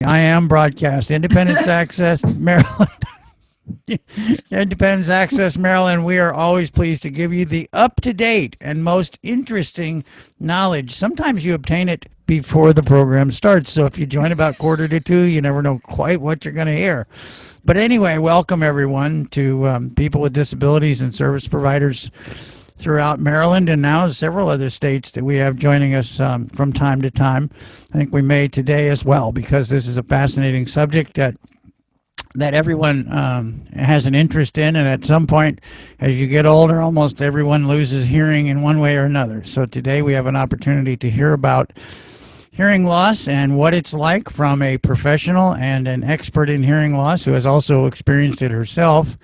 I am broadcast. Independence Access Maryland. Independence Access Maryland. We are always pleased to give you the up to date and most interesting knowledge. Sometimes you obtain it before the program starts. So if you join about quarter to two, you never know quite what you're going to hear. But anyway, welcome everyone to people with disabilities and service providers throughout Maryland and now several other states that we have joining us from time to time. I think we may today as well because this is a fascinating subject that everyone has an interest in, and at some point as you get older almost everyone loses hearing in one way or another. So today we have an opportunity to hear about hearing loss and what it's like from a professional and an expert in hearing loss who has also experienced it herself.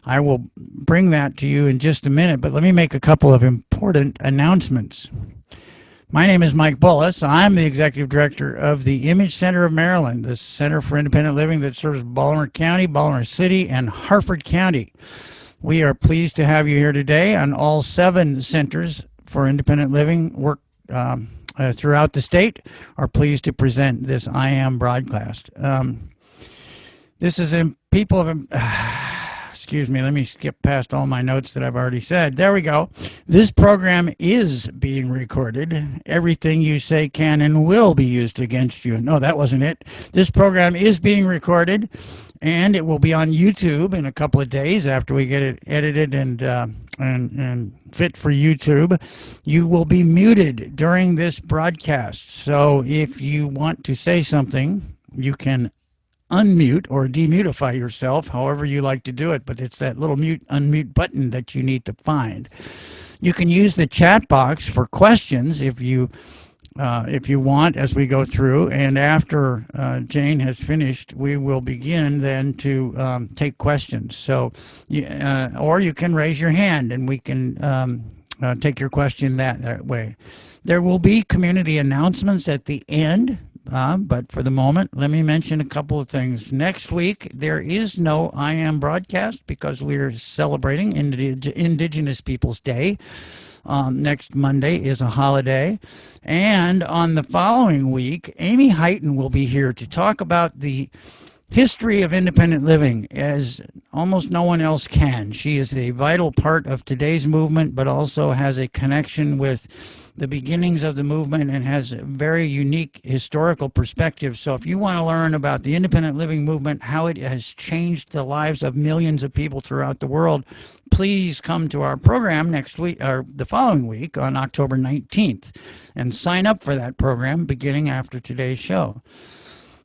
I will bring that to you in just a minute, but let me make a couple of important announcements. My name is Mike Bullis. I'm the Executive Director of the Image Center of Maryland, the Center for Independent Living that serves Baltimore County, Baltimore City, and Harford County. We are pleased to have you here today on all 7 centers for independent living work throughout the state are pleased to present this IAM broadcast. This is in people of excuse me, let me skip past all my notes that I've already said. There we go. This program is being recorded. Everything you say can and will be used against you. No, that wasn't it. This program is being recorded, and it will be on YouTube in a couple of days after we get it edited and fit for YouTube. You will be muted during this broadcast. So if you want to say something, you can unmute or demutify yourself, however you like to do it, but it's that little mute unmute button that you need to find. You can use the chat box for questions if you want as we go through, and after Jane has finished we will begin then to take questions. So or you can raise your hand and we can take your question that way. There will be community announcements at the end. But for the moment, let me mention a couple of things. Next week, there is no IAM broadcast because we're celebrating Indigenous Peoples Day. Next Monday is a holiday. And on the following week, Amy Heighton will be here to talk about the history of independent living as almost no one else can. She is a vital part of today's movement, but also has a connection with the beginnings of the movement and has a very unique historical perspective. So if you want to learn about the independent living movement, how it has changed the lives of millions of people throughout the world, please come to our program next week or the following week on October 19th and sign up for that program beginning after today's show.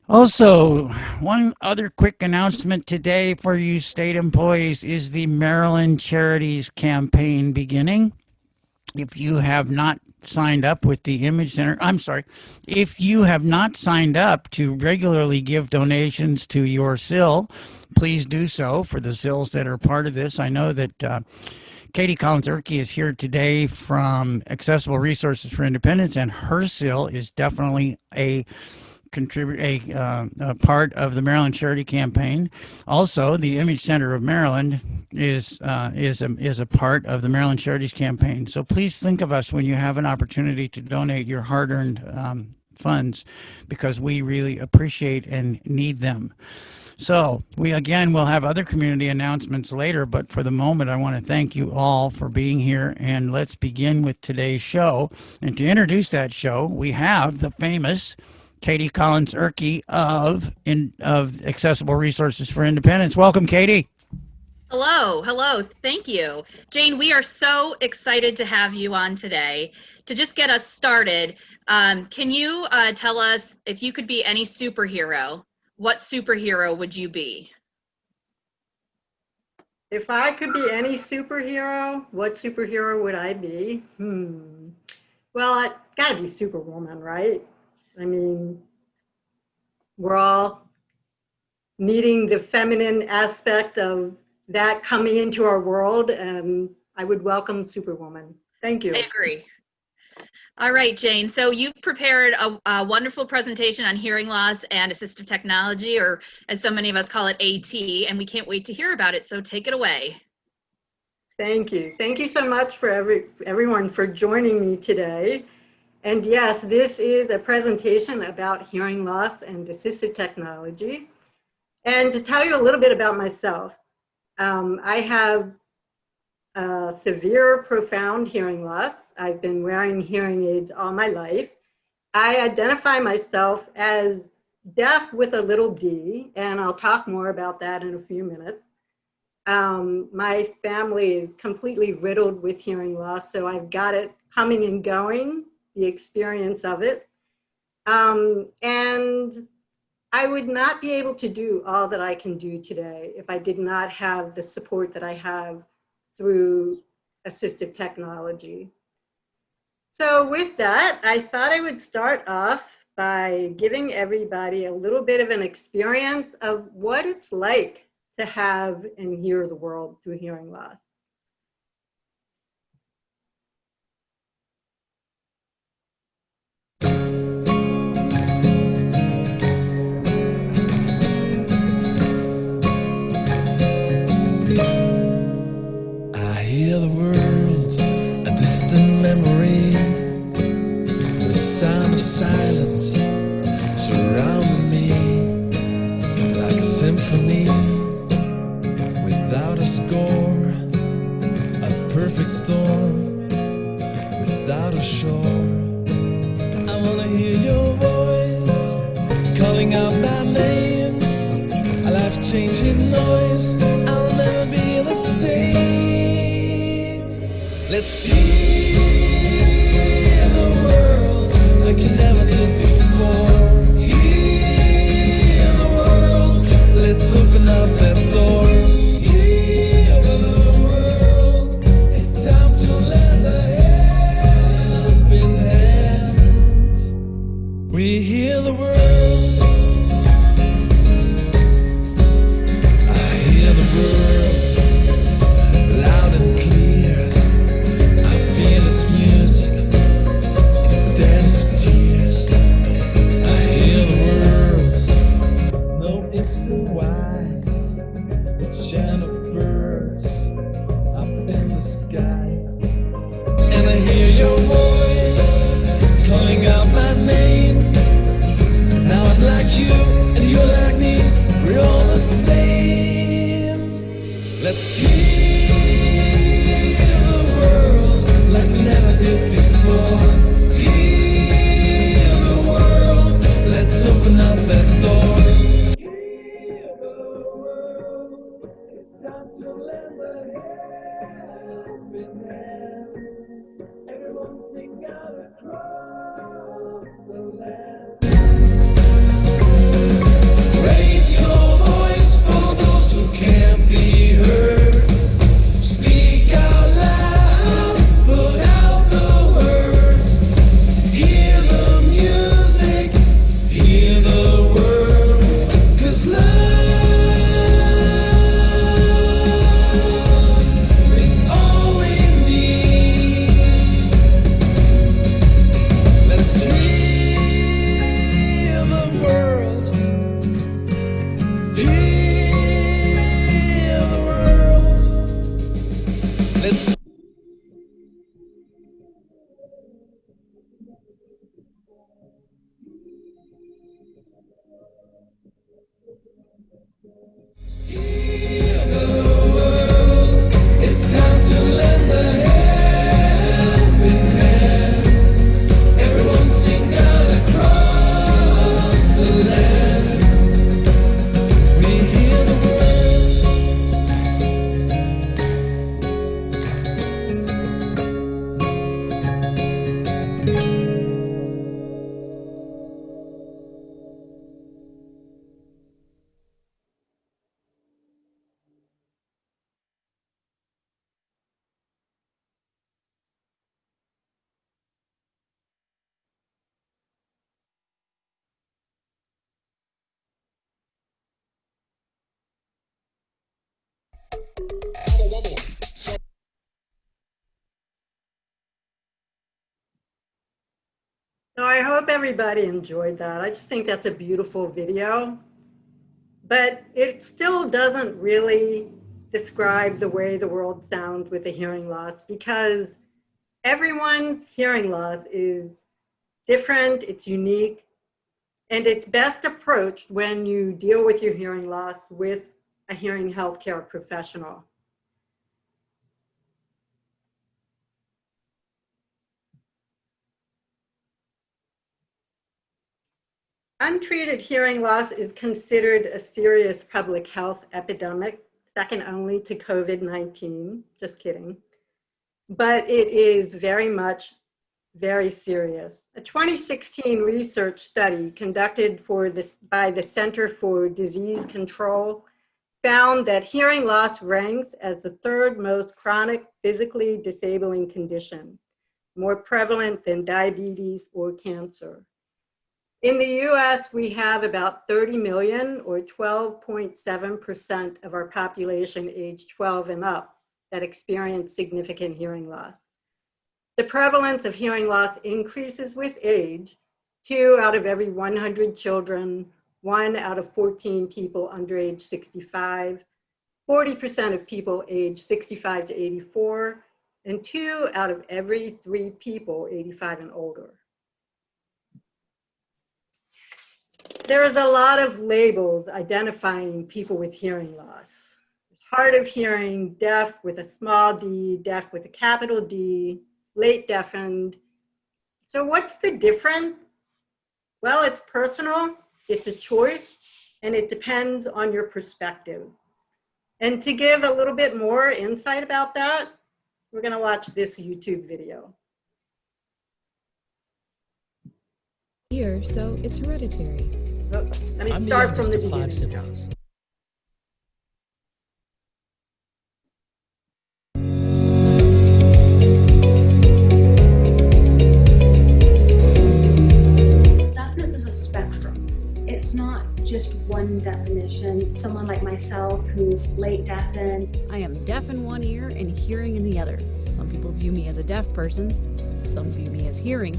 Also, one other quick announcement today for you state employees is the Maryland Charities Campaign beginning. If you have not signed up with the Image Center, if you have not signed up to regularly give donations to your SIL, please do so for the SILs that are part of this. I know that Katie Collins-Erkey is here today from Accessible Resources for Independence, and her SIL is definitely a part of the Maryland Charity Campaign. Also, the Image Center of Maryland is a part of the Maryland Charities Campaign. So please think of us when you have an opportunity to donate your hard-earned funds, because we really appreciate and need them. So we again will have other community announcements later, but for the moment I want to thank you all for being here, and let's begin with today's show. And to introduce that show, we have the famous Katie Collins-Erkey of Accessible Resources for Independence. Welcome, Katie. Hello, thank you. Jane, we are so excited to have you on today. To just get us started, can you tell us, if you could be any superhero, what superhero would you be? If I could be any superhero, what superhero would I be? Well, it's gotta be Superwoman, right? I mean, we're all needing the feminine aspect of that coming into our world, and I would welcome Superwoman. Thank you. I agree. All right, Jane, so you've prepared a wonderful presentation on hearing loss and assistive technology, or as so many of us call it, AT, and we can't wait to hear about it, so take it away. Thank you. Thank you so much for everyone for joining me today. And yes, this is a presentation about hearing loss and assistive technology. And to tell you a little bit about myself, I have severe, profound hearing loss. I've been wearing hearing aids all my life. I identify myself as deaf with a little d, and I'll talk more about that in a few minutes. My family is completely riddled with hearing loss, so I've got it coming and going, the experience of it. And I would not be able to do all that I can do today if I did not have the support that I have through assistive technology. So with that, I thought I would start off by giving everybody a little bit of an experience of what it's like to have and hear the world through hearing loss. I hear the world, a distant memory, the sound of silence surrounding me like a symphony without a score, a perfect storm without a shore. I wanna hear your voice calling out my name, a life-changing noise. I'll never be the same. Let's hear the world like you never did before. Hear the world, let's open up that door. Hear the world, it's time to lend a helping hand. We hear the world. I hear the world loud and clear. I feel this music instead of tears. I hear the world. No ifs and whys, the chant of birds up in the sky. And I hear your voice calling out my name. Now I'm like you and you're like me. We're all the same. Let's hear the world like we never did before. Hear the world, let's open up that door. Hear the world, it's time to lend a helping hand. Everyone sing out across the land. Raise your voice for those who can't be heard. Speak out loud, put out the words. Hear the music, hear the word. 'Cause love is all we need. Let's hear the world. Hear the world. Let's hear the world. It's time to lend a helping hand. Everyone sing out across the land. We hear the world. So I hope everybody enjoyed that. I just think that's a beautiful video, but it still doesn't really describe the way the world sounds with a hearing loss, because everyone's hearing loss is different, it's unique, and it's best approached when you deal with your hearing loss with a hearing healthcare professional. Untreated hearing loss is considered a serious public health epidemic, second only to COVID-19, just kidding. But it is very much very serious. A 2016 research study conducted by the Center for Disease Control found that hearing loss ranks as the third most chronic physically disabling condition, more prevalent than diabetes or cancer. In the US, we have about 30 million or 12.7% of our population age 12 and up that experience significant hearing loss. The prevalence of hearing loss increases with age. 2 out of every 100 children, 1 out of 14 people under age 65, 40% of people age 65 to 84, and 2 out of every 3 people 85 and older. There's a lot of labels identifying people with hearing loss. Hard of hearing, deaf with a small d, deaf with a capital D, late deafened. So what's the difference? Well, it's personal, it's a choice, and it depends on your perspective. And to give a little bit more insight about that, we're gonna watch this YouTube video. Here, so it's hereditary. Let me I'm the start from youngest the of 5 beginning. siblings. Deafness is a spectrum. It's not just one definition. Someone like myself who's late deafened. I am deaf in one ear and hearing in the other. Some people view me as a deaf person, some view me as hearing,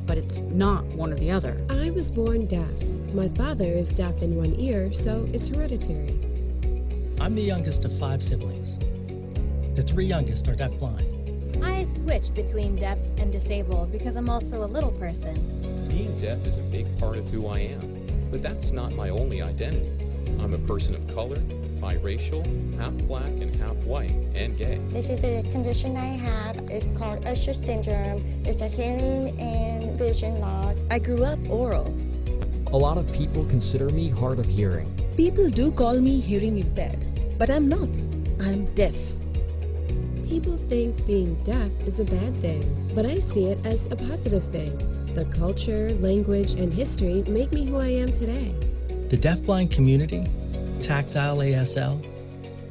but it's not one or the other. I was born deaf. My father is deaf in one ear, so it's hereditary. I'm the youngest of 5 siblings. The 3 youngest are deafblind. I switch between deaf and disabled because I'm also a little person. Being deaf is a big part of who I am, but that's not my only identity. I'm a person of color, biracial, half black and half white, and gay. This is the condition I have. It's called Usher syndrome. It's a hearing and vision loss. I grew up oral. A lot of people consider me hard of hearing. People do call me hearing impaired, but I'm not. I'm deaf. People think being deaf is a bad thing, but I see it as a positive thing. The culture, language, and history make me who I am today. The deafblind community, tactile ASL,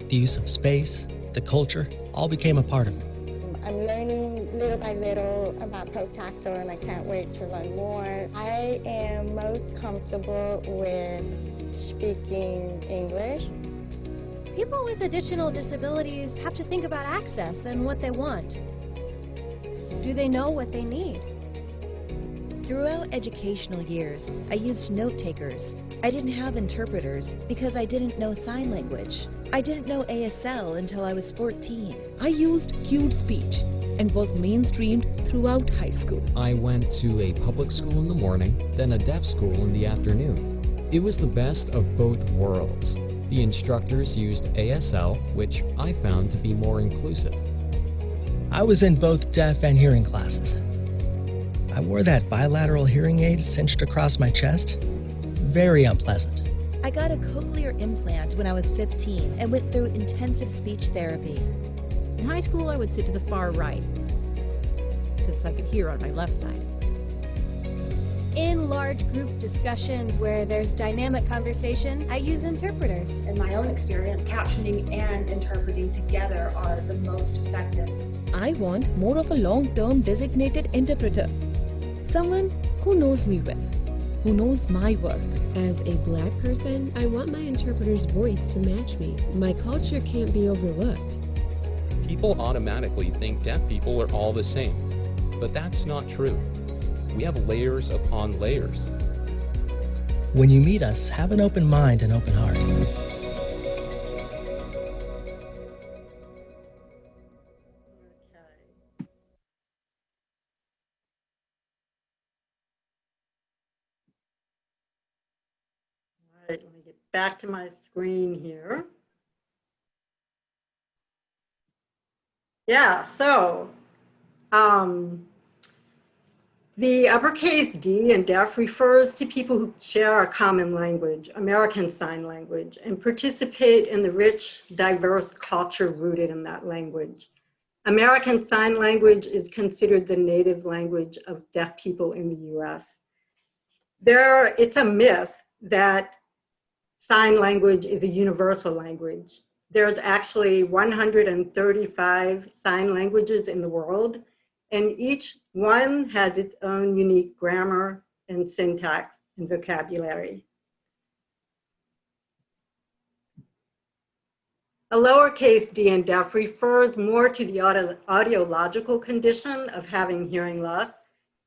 the use of space, the culture, all became a part of it. I'm learning little by little about Protactor, and I can't wait to learn more. I am most comfortable with speaking English. People with additional disabilities have to think about access and what they want. Do they know what they need? Throughout educational years, I used note takers. I didn't have interpreters because I didn't know sign language. I didn't know ASL until I was 14. I used cued speech and was mainstreamed throughout high school. I went to a public school in the morning, then a deaf school in the afternoon. It was the best of both worlds. The instructors used ASL, which I found to be more inclusive. I was in both deaf and hearing classes. I wore that bilateral hearing aid cinched across my chest. Very unpleasant. I got a cochlear implant when I was 15 and went through intensive speech therapy. In high school, I would sit to the far right, since I could hear on my left side. In large group discussions where there's dynamic conversation, I use interpreters. In my own experience, captioning and interpreting together are the most effective. I want more of a long-term designated interpreter. Someone who knows me well, who knows my work. As a black person, I want my interpreter's voice to match me. My culture can't be overlooked. People automatically think deaf people are all the same, but that's not true. We have layers upon layers. When you meet us, have an open mind and open heart. back to my screen here. Yeah, so the uppercase D in deaf refers to people who share a common language, American Sign Language, and participate in the rich, diverse culture rooted in that language. American Sign Language is considered the native language of deaf people in the US. It's a myth that sign language is a universal language. There's actually 135 sign languages in the world, and each one has its own unique grammar and syntax and vocabulary. A lowercase d in deaf refers more to the audiological condition of having hearing loss.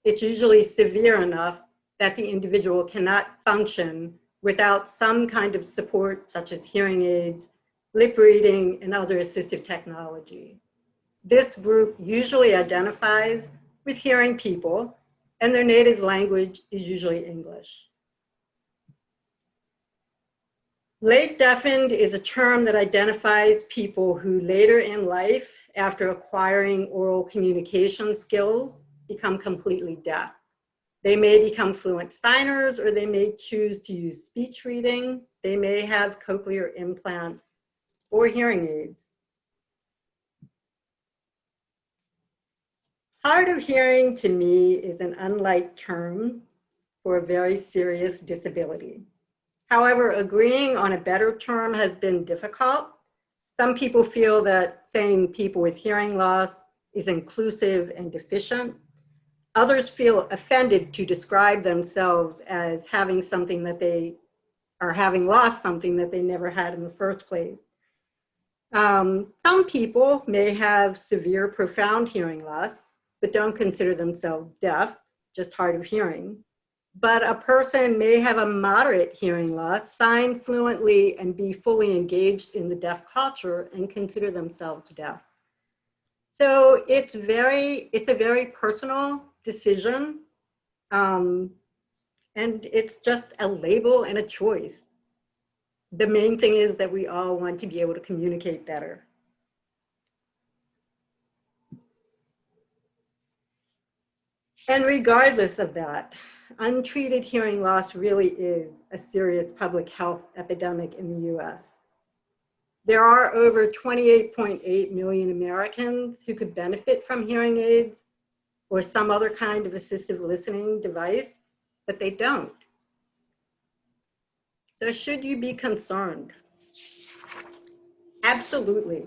It's usually severe enough that the individual cannot function without some kind of support, such as hearing aids, lip reading, and other assistive technology. This group usually identifies with hearing people, and their native language is usually English. Late deafened is a term that identifies people who later in life, after acquiring oral communication skills, become completely deaf. They may become fluent signers, or they may choose to use speech reading. They may have cochlear implants or hearing aids. Hard of hearing to me is an unlike term for a very serious disability. However, agreeing on a better term has been difficult. Some people feel that saying people with hearing loss is inclusive and deficient. Others feel offended to describe themselves as having something that they are having lost something that they never had in the first place. Some people may have severe, profound hearing loss, but don't consider themselves deaf, just hard of hearing. But a person may have a moderate hearing loss, sign fluently, and be fully engaged in the deaf culture and consider themselves deaf. So it's a very personal decision, and it's just a label and a choice. The main thing is that we all want to be able to communicate better. And regardless of that, untreated hearing loss really is a serious public health epidemic in the US. There are over 28.8 million Americans who could benefit from hearing aids or some other kind of assistive listening device, but they don't. So should you be concerned? Absolutely.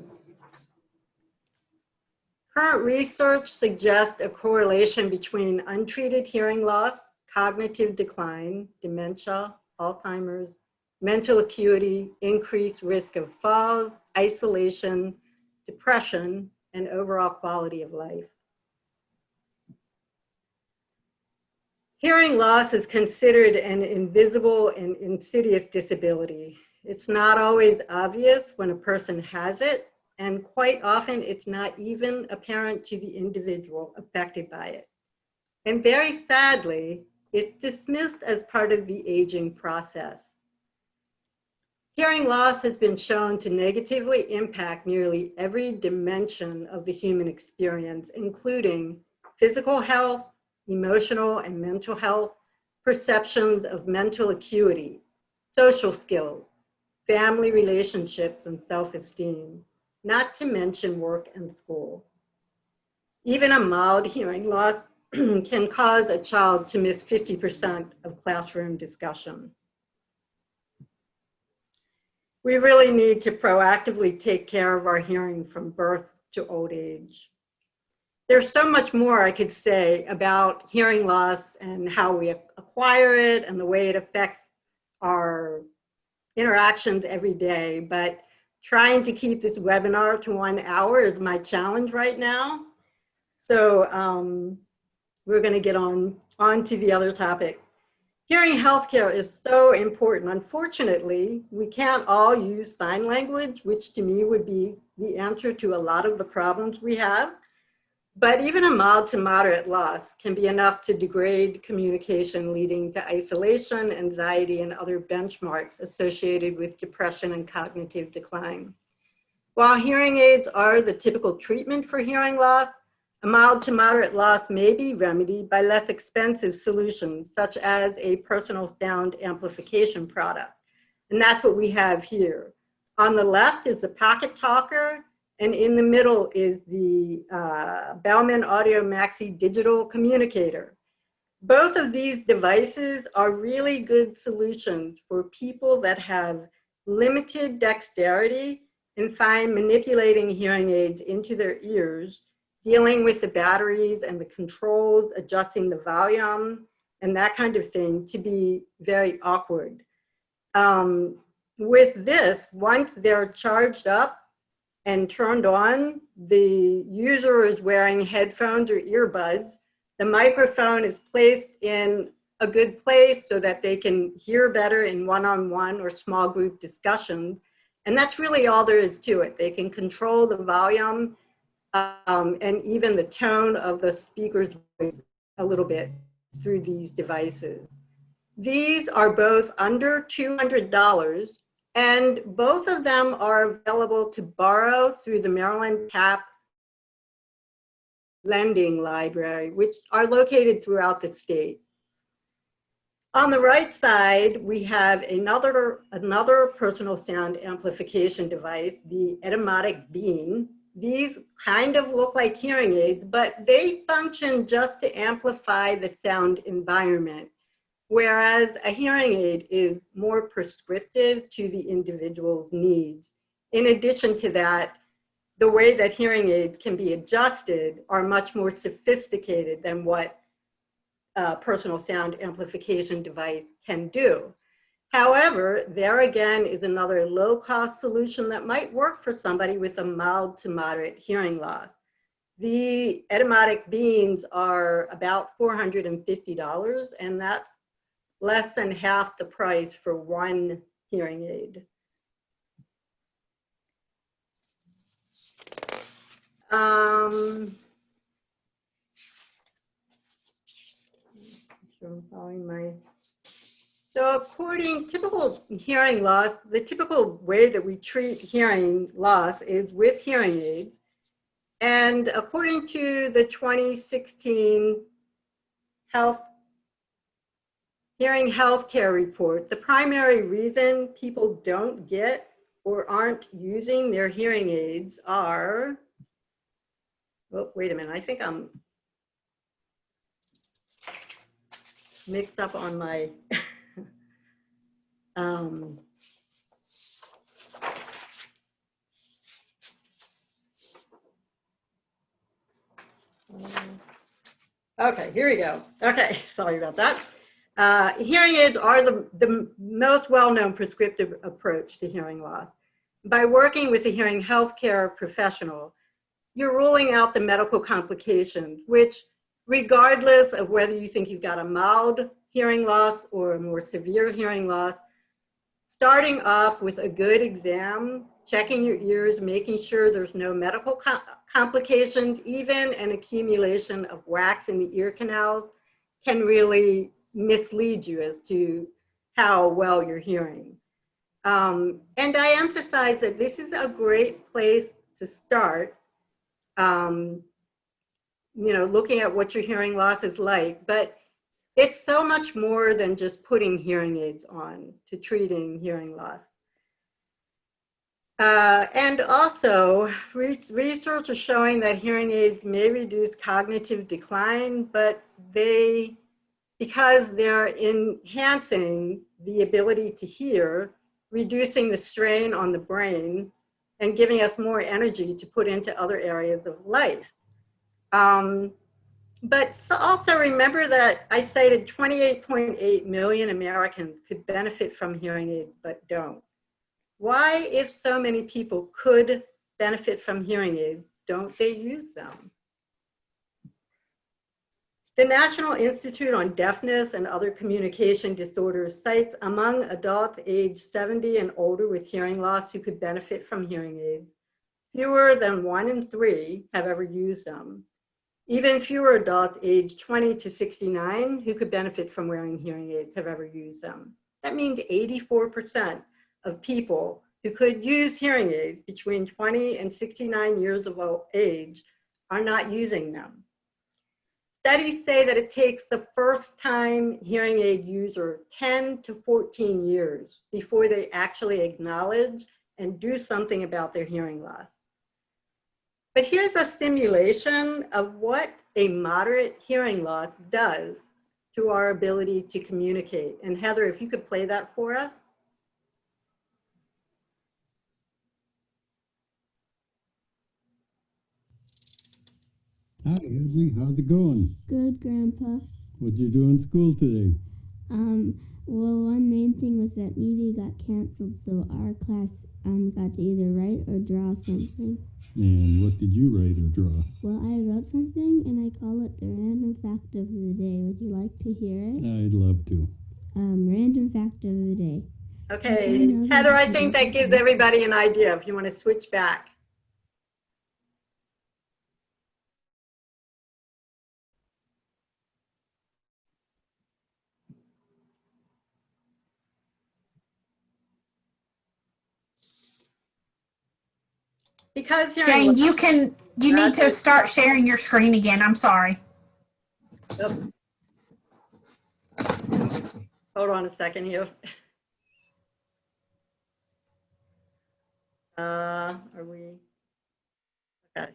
Current research suggests a correlation between untreated hearing loss, cognitive decline, dementia, Alzheimer's, mental acuity, increased risk of falls, isolation, depression, and overall quality of life. Hearing loss is considered an invisible and insidious disability. It's not always obvious when a person has it, and quite often it's not even apparent to the individual affected by it. And very sadly, it's dismissed as part of the aging process. Hearing loss has been shown to negatively impact nearly every dimension of the human experience, including physical health, emotional and mental health, perceptions of mental acuity, social skills, family relationships, and self-esteem, not to mention work and school. Even a mild hearing loss can cause a child to miss 50% of classroom discussion. We really need to proactively take care of our hearing from birth to old age. There's so much more I could say about hearing loss and how we acquire it and the way it affects our interactions every day, but trying to keep this webinar to 1 hour is my challenge right now. So we're going to get on to the other topic. Hearing healthcare is so important. Unfortunately, we can't all use sign language, which to me would be the answer to a lot of the problems we have. But even a mild to moderate loss can be enough to degrade communication, leading to isolation, anxiety, and other benchmarks associated with depression and cognitive decline. While hearing aids are the typical treatment for hearing loss, a mild to moderate loss may be remedied by less expensive solutions, such as a personal sound amplification product. And that's what we have here. On the left is the Pocket Talker, and in the middle is the Bauman Audio Maxi Digital Communicator. Both of these devices are really good solutions for people that have limited dexterity and find manipulating hearing aids into their ears, dealing with the batteries and the controls, adjusting the volume, and that kind of thing to be very awkward. With this, once they're charged up and turned on, the user is wearing headphones or earbuds. The microphone is placed in a good place so that they can hear better in one-on-one or small group discussions. And that's really all there is to it. They can control the volume and even the tone of the speaker's voice a little bit through these devices. These are both under $200, and both of them are available to borrow through the Maryland TAP Lending Library, which are located throughout the state. On the right side, we have another personal sound amplification device, the Etymotic Bean. These kind of look like hearing aids, but they function just to amplify the sound environment, whereas a hearing aid is more prescriptive to the individual's needs. In addition to that, the way that hearing aids can be adjusted are much more sophisticated than what a personal sound amplification device can do. However, there again is another low-cost solution that might work for somebody with a mild to moderate hearing loss. The Etymotic Beans are about $450, and that's less than half the price for one hearing aid. I'm following my. So according typical hearing loss, the typical way that we treat hearing loss is with hearing aids. And according to the 2016 Hearing Healthcare Report, the primary reason people don't get or aren't using their hearing aids are, oh, wait a minute, I think I'm mixed up on my, okay, here we go. Okay, sorry about that. Hearing aids are the most well-known prescriptive approach to hearing loss. By working with a hearing healthcare professional, you're ruling out the medical complications, which regardless of whether you think you've got a mild hearing loss or a more severe hearing loss, starting off with a good exam, checking your ears, making sure there's no medical complications, even an accumulation of wax in the ear canals can really mislead you as to how well you're hearing. And I emphasize that this is a great place to start, looking at what your hearing loss is like, but it's so much more than just putting hearing aids on to treating hearing loss. And also, research is showing that hearing aids may reduce cognitive decline, but because they're enhancing the ability to hear, reducing the strain on the brain, and giving us more energy to put into other areas of life. But also remember that I cited 28.8 million Americans could benefit from hearing aids, but don't. Why, if so many people could benefit from hearing aids, don't they use them? The National Institute on Deafness and Other Communication Disorders cites among adults aged 70 and older with hearing loss who could benefit from hearing aids, fewer than 1 in 3 have ever used them. Even fewer adults aged 20 to 69 who could benefit from wearing hearing aids have ever used them. That means 84% of people who could use hearing aids between 20 and 69 years of age are not using them. Studies say that it takes the first time hearing aid user 10 to 14 years before they actually acknowledge and do something about their hearing loss. But here's a simulation of what a moderate hearing loss does to our ability to communicate. And Heather, if you could play that for us. Hi, Hedley. How's it going? Good, Grandpa. What'd you do in school today? Well, one main thing was that music got canceled, so our class got to either write or draw something. And what did you write or draw? Well, I wrote something, and I call it the random fact of the day. Would you like to hear it? I'd love to. Random fact of the day. Okay, Heather, I think that gives everybody an idea if you want to switch back. Because Jane, you need to start sharing your screen again. I'm sorry. Oh. Hold on a second here. Are we? Okay.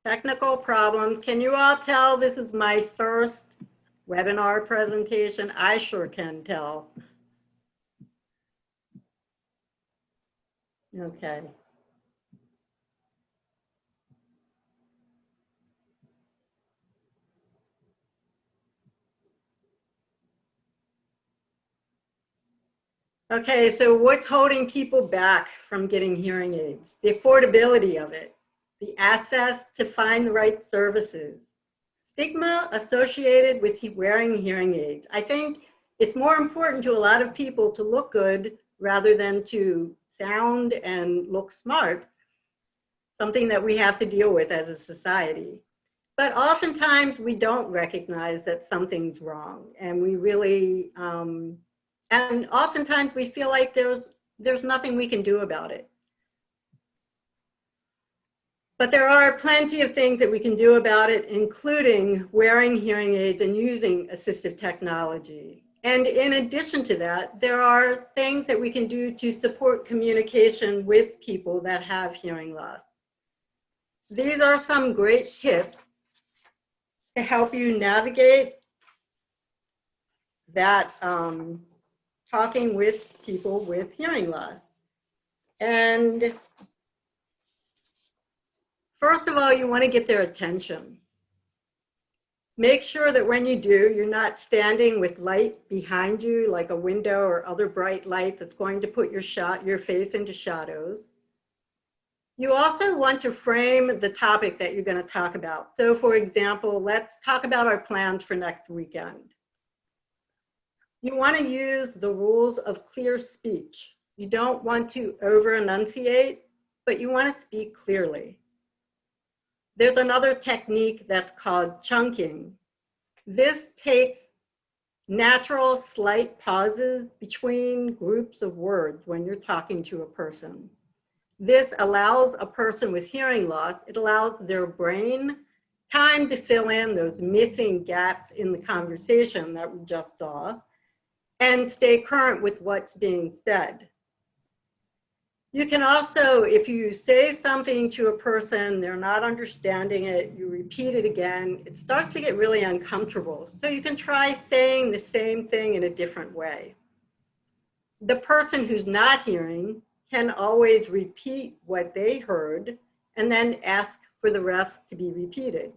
Technical problems. Can you all tell this is my first webinar presentation? I sure can tell. Okay. Okay, so what's holding people back from getting hearing aids? The affordability of it, the access to find the right services, stigma associated with wearing hearing aids. I think it's more important to a lot of people to look good rather than to sound and look smart, something that we have to deal with as a society. But oftentimes we don't recognize that something's wrong, and we really, and oftentimes we feel like there's nothing we can do about it. But there are plenty of things that we can do about it, including wearing hearing aids and using assistive technology. And in addition to that, there are things that we can do to support communication with people that have hearing loss. These are some great tips to help you navigate that talking with people with hearing loss. And first of all, you want to get their attention. Make sure that when you do, you're not standing with light behind you, like a window or other bright light that's going to put your face into shadows. You also want to frame the topic that you're going to talk about. So for example, let's talk about our plans for next weekend. You want to use the rules of clear speech. You don't want to over-enunciate, but you want to speak clearly. There's another technique that's called chunking. This takes natural slight pauses between groups of words when you're talking to a person. This allows a person with hearing loss, it allows their brain time to fill in those missing gaps in the conversation that we just saw and stay current with what's being said. You can also, if you say something to a person, they're not understanding it, you repeat it again, it starts to get really uncomfortable. So you can try saying the same thing in a different way. The person who's not hearing can always repeat what they heard and then ask for the rest to be repeated.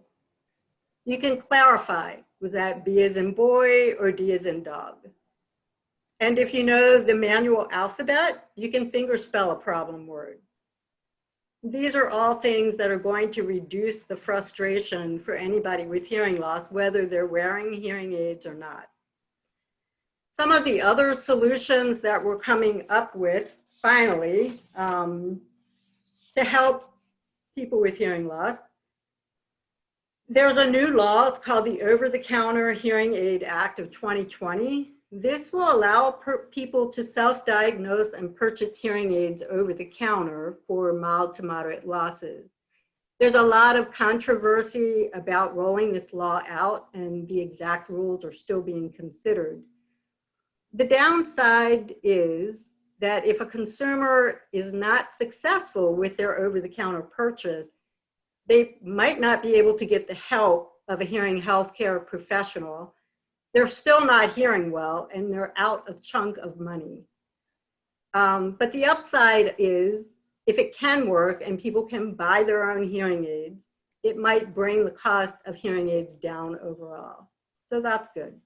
You can clarify, was that B as in boy or D as in dog? And if you know the manual alphabet, you can finger spell a problem word. these are all things that are going to reduce the frustration for anybody with hearing loss, whether they're wearing hearing aids or not. Some of the other solutions that we're coming up with, finally, to help people with hearing loss. There's a new law, it's called the Over-the-Counter Hearing Aid Act of 2020. This will allow people to self-diagnose and purchase hearing aids over the counter for mild to moderate losses. There's a lot of controversy about rolling this law out, and the exact rules are still being considered. The downside is that if a consumer is not successful with their over-the-counter purchase, they might not be able to get the help of a hearing healthcare professional. They're still not hearing well, and they're out a chunk of money. But the upside is, if it can work and people can buy their own hearing aids, it might bring the cost of hearing aids down overall. So that's good.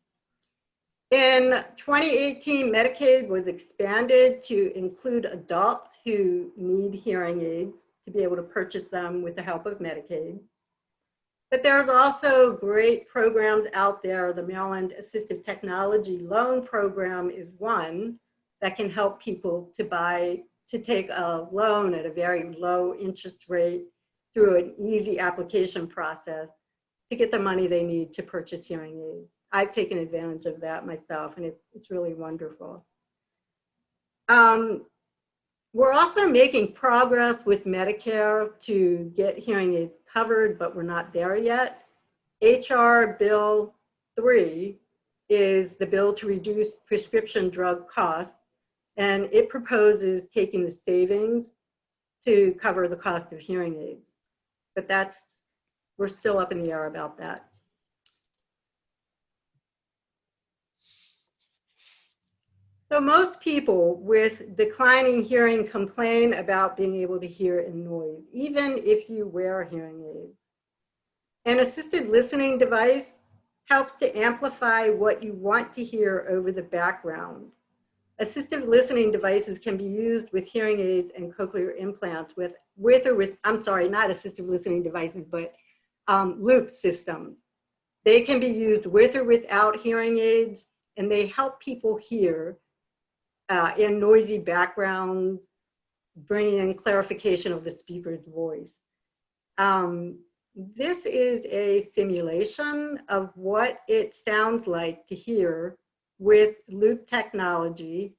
In 2018, Medicaid was expanded to include adults who need hearing aids to be able to purchase them with the help of Medicaid. But there's also great programs out there. The Maryland Assistive Technology Loan Program is one that can help people to take a loan at a very low interest rate through an easy application process to get the money they need to purchase hearing aids. I've taken advantage of that myself, and it's really wonderful. We're also making progress with Medicare to get hearing aids covered, but we're not there yet. HR Bill 3 is the bill to reduce prescription drug costs, and it proposes taking the savings to cover the cost of hearing aids. But we're still up in the air about that. So most people with declining hearing complain about being able to hear in noise, even if you wear hearing aids. An assisted listening device helps to amplify what you want to hear over the background. Assistive listening devices can be used with hearing aids and cochlear implants not assistive listening devices, but loop systems. They can be used with or without hearing aids, and they help people hear in noisy backgrounds, bringing in clarification of the speaker's voice. This is a simulation of what it sounds like to hear with loop technology.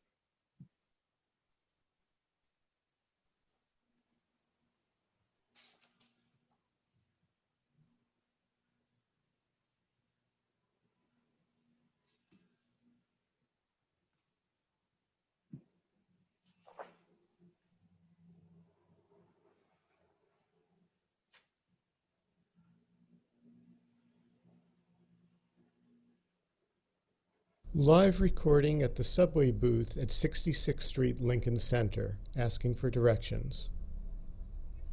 Live recording at the subway booth at 66th Street, Lincoln Center, asking for directions.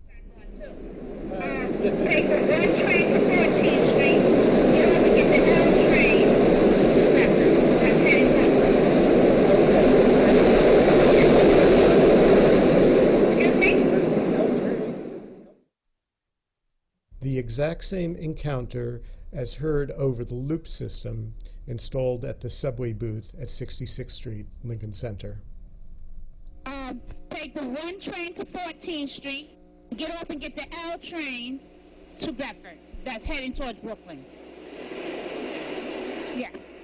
Take the 1 train to 14th Street, get off and get the L train. That's heading The exact same encounter as heard over the loop system installed at the subway booth at 66th Street, Lincoln Center. Take the 1 train to 14th Street, get off and get the L train to Bedford. That's heading towards Brooklyn. Yes.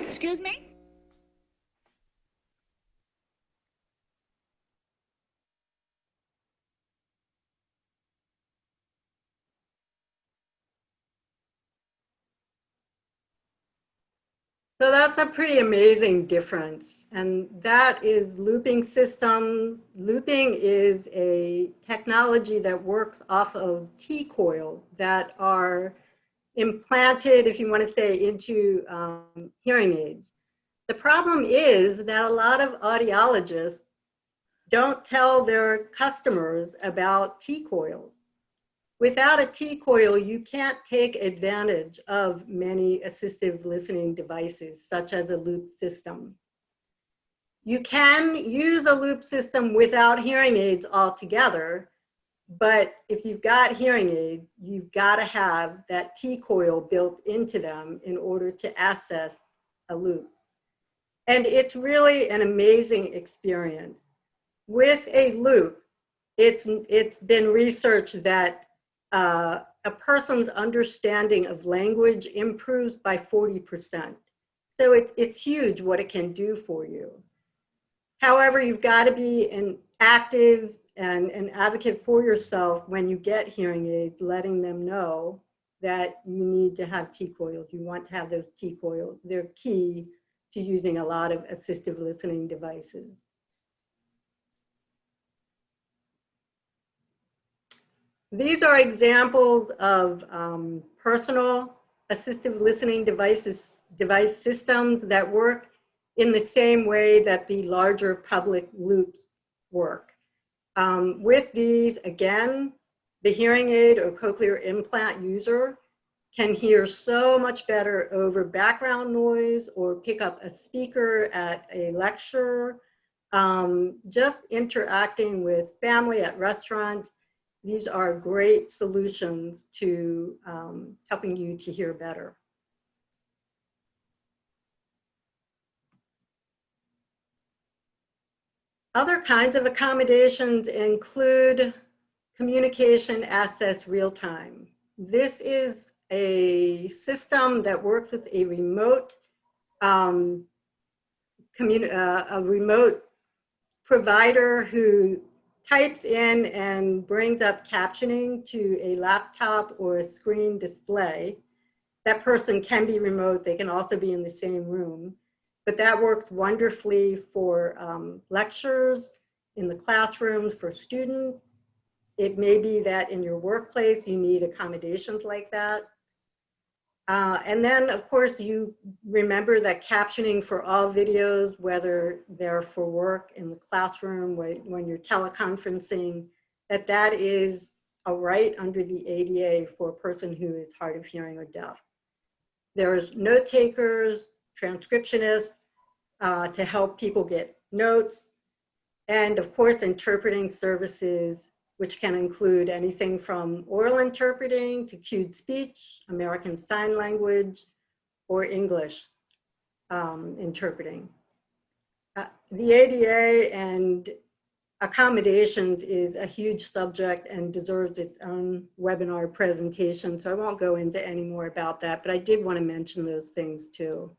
Excuse me? So that's a pretty amazing difference. And that is looping systems. Looping is a technology that works off of T-coil that are implanted, if you want to say, into hearing aids. The problem is that a lot of audiologists don't tell their customers about T-coils. Without a T-coil, you can't take advantage of many assistive listening devices, such as a loop system. You can use a loop system without hearing aids altogether, but if you've got hearing aids, you've got to have that T-coil built into them in order to access a loop. And it's really an amazing experience. With a loop, it's been researched that a person's understanding of language improves by 40%. So it's huge what it can do for you. However, you've got to be an active and an advocate for yourself when you get hearing aids, letting them know that you need to have T-coils. You want to have those T-coils. They're key to using a lot of assistive listening devices. These are examples of personal assistive listening device systems that work in the same way that the larger public loops work. With these, again, the hearing aid or cochlear implant user can hear so much better over background noise or pick up a speaker at a lecture, just interacting with family at restaurants. These are great solutions to helping you to hear better. Other kinds of accommodations include communication access real time. This is a system that works with a remote provider who types in and brings up captioning to a laptop or a screen display. That person can be remote. They can also be in the same room. But that works wonderfully for lectures, in the classrooms for students. It may be that in your workplace you need accommodations like that. And then, of course, you remember that captioning for all videos, whether they're for work in the classroom, when you're teleconferencing, that is a right under the ADA for a person who is hard of hearing or deaf. There's note takers, transcriptionists to help people get notes, and of course, interpreting services, which can include anything from oral interpreting to cued speech, American Sign Language, or English interpreting. The ADA and accommodations is a huge subject and deserves its own webinar presentation, so I won't go into any more about that, but I did want to mention those things too.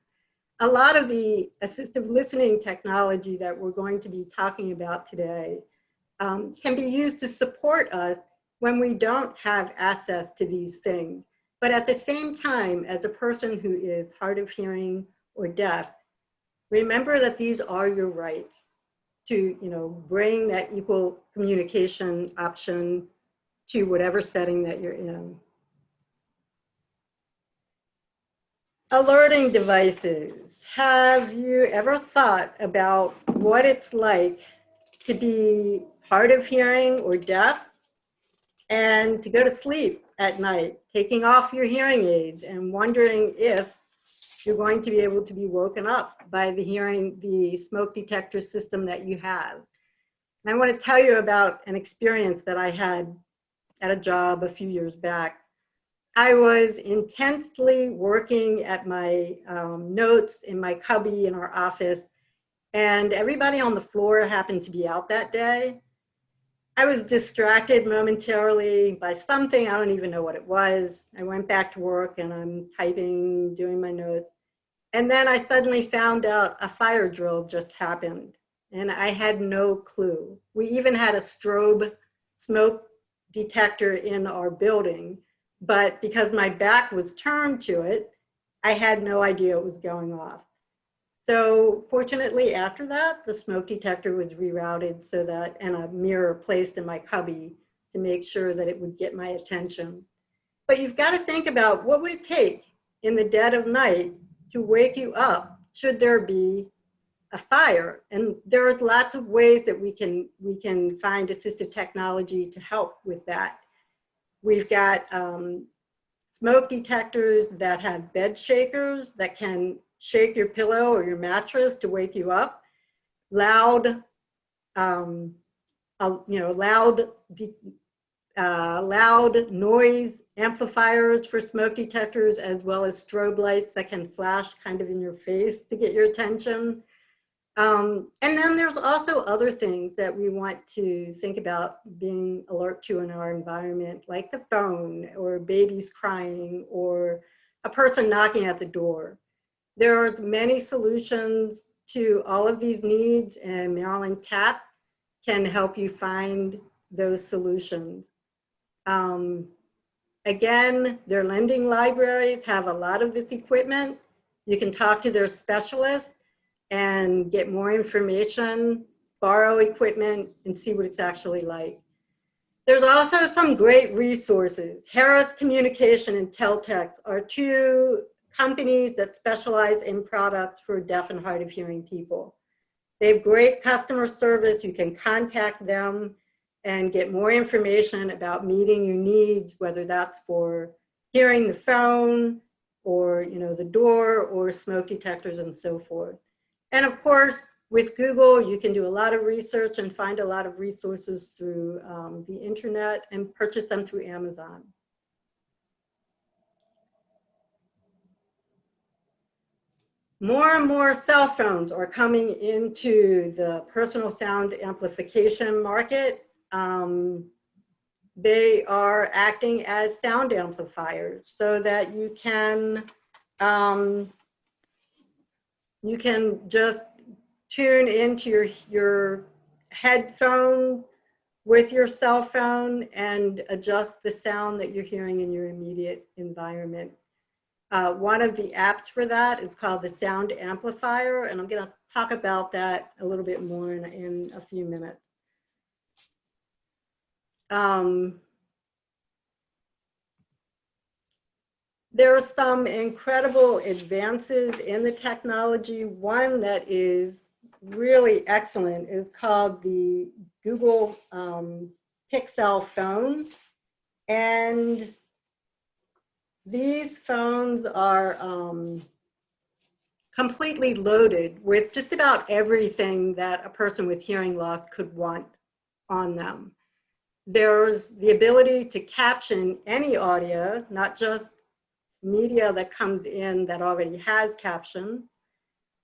A lot of the assistive listening technology that we're going to be talking about today can be used to support us when we don't have access to these things. But at the same time, as a person who is hard of hearing or deaf, remember that these are your rights to, bring that equal communication option to whatever setting that you're in. Alerting devices. Have you ever thought about what it's like to be hard of hearing or deaf and to go to sleep at night, taking off your hearing aids and wondering if you're going to be able to be woken up by the smoke detector system that you have? And I want to tell you about an experience that I had at a job a few years back. I was intensely working at my notes in my cubby in our office, and everybody on the floor happened to be out that day. I was distracted momentarily by something. I don't even know what it was. I went back to work and I'm typing, doing my notes. And then I suddenly found out a fire drill just happened and I had no clue. We even had a strobe smoke detector in our building, but because my back was turned to it, I had no idea it was going off. So fortunately after that, the smoke detector was rerouted so that, and a mirror placed in my cubby to make sure that it would get my attention. But you've got to think about what would it take in the dead of night to wake you up should there be a fire. And there are lots of ways that we can find assistive technology to help with that. We've got smoke detectors that have bed shakers that can shake your pillow or your mattress to wake you up. loud, loud noise amplifiers for smoke detectors, as well as strobe lights that can flash kind of in your face to get your attention. And then there's also other things that we want to think about being alert to in our environment, like the phone or babies crying or a person knocking at the door. There are many solutions to all of these needs, and Maryland TAP can help you find those solutions. Again, their lending libraries have a lot of this equipment. You can talk to their specialists and get more information, borrow equipment, and see what it's actually like. There's also some great resources. Harris Communication and Teltex are two companies that specialize in products for deaf and hard of hearing people. They have great customer service. You can contact them and get more information about meeting your needs, whether that's for hearing the phone or the door or smoke detectors and so forth. And of course, with Google, you can do a lot of research and find a lot of resources through the internet and purchase them through Amazon. More and more cell phones are coming into the personal sound amplification market. They are acting as sound amplifiers so that you can just tune into your headphones with your cell phone and adjust the sound that you're hearing in your immediate environment. One of the apps for that is called the Sound Amplifier, and I'm going to talk about that a little bit more in a few minutes. There are some incredible advances in the technology. One that is really excellent is called the Google Pixel phone. And these phones are completely loaded with just about everything that a person with hearing loss could want on them. There's the ability to caption any audio, not just media that comes in that already has caption.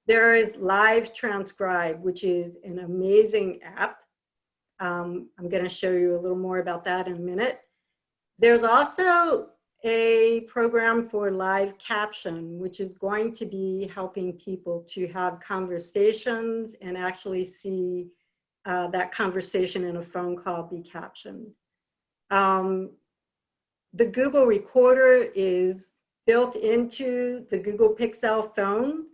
There is Live Transcribe, which is an amazing app. I'm going to show you a little more about that in a minute. There's also a program for live caption, which is going to be helping people to have conversations and actually see that conversation in a phone call be captioned. The Google Recorder is built into the Google Pixel phone,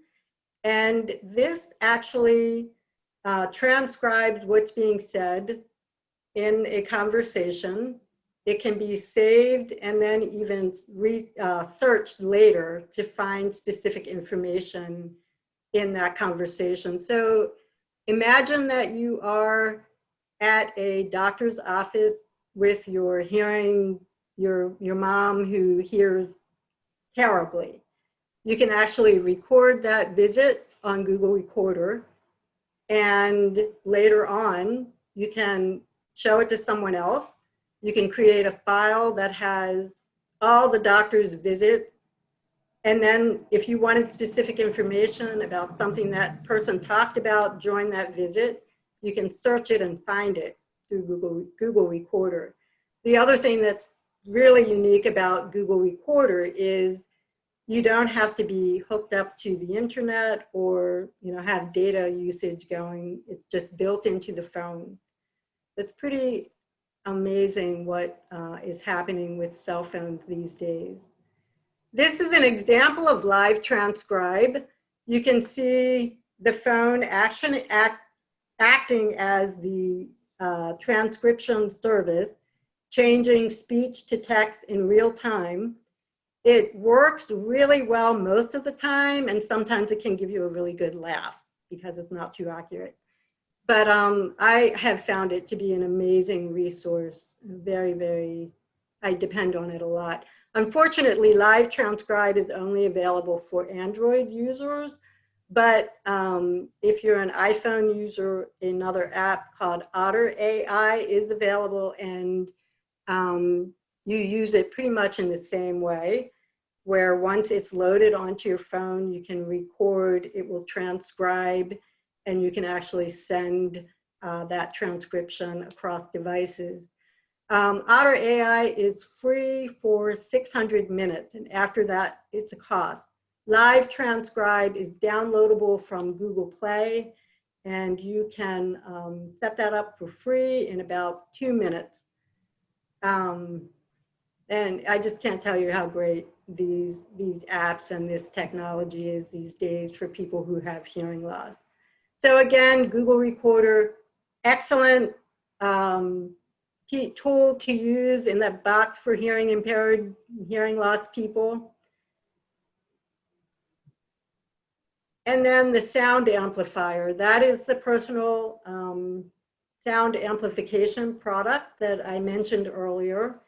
and this actually transcribes what's being said in a conversation. It can be saved and then even searched later to find specific information in that conversation. So imagine that you are at a doctor's office with your mom who hears terribly. You can actually record that visit on Google Recorder, and later on you can show it to someone else. You can create a file that has all the doctor's visits, and then if you wanted specific information about something that person talked about during that visit, you can search it and find it through Google Recorder. The other thing that's really unique about Google Recorder is you don't have to be hooked up to the internet or have data usage going. It's just built into the phone. It's pretty amazing what is happening with cell phones these days. This is an example of Live Transcribe. You can see the phone acting as the transcription service, changing speech to text in real time. It works really well most of the time, and sometimes it can give you a really good laugh because it's not too accurate. But I have found it to be an amazing resource. I depend on it a lot. Unfortunately, Live Transcribe is only available for Android users, But if you're an iPhone user, another app called Otter AI is available, and you use it pretty much in the same way, where once it's loaded onto your phone, you can record, it will transcribe, and you can actually send that transcription across devices. Otter AI is free for 600 minutes, and after that, it's a cost. Live Transcribe is downloadable from Google Play, and you can set that up for free in about 2 minutes. And I just can't tell you how great these apps and this technology is these days for people who have hearing loss. So again, Google Recorder, excellent tool to use in that box for hearing impaired, hearing loss people. And then the sound amplifier, that is the personal sound amplification product that I mentioned earlier.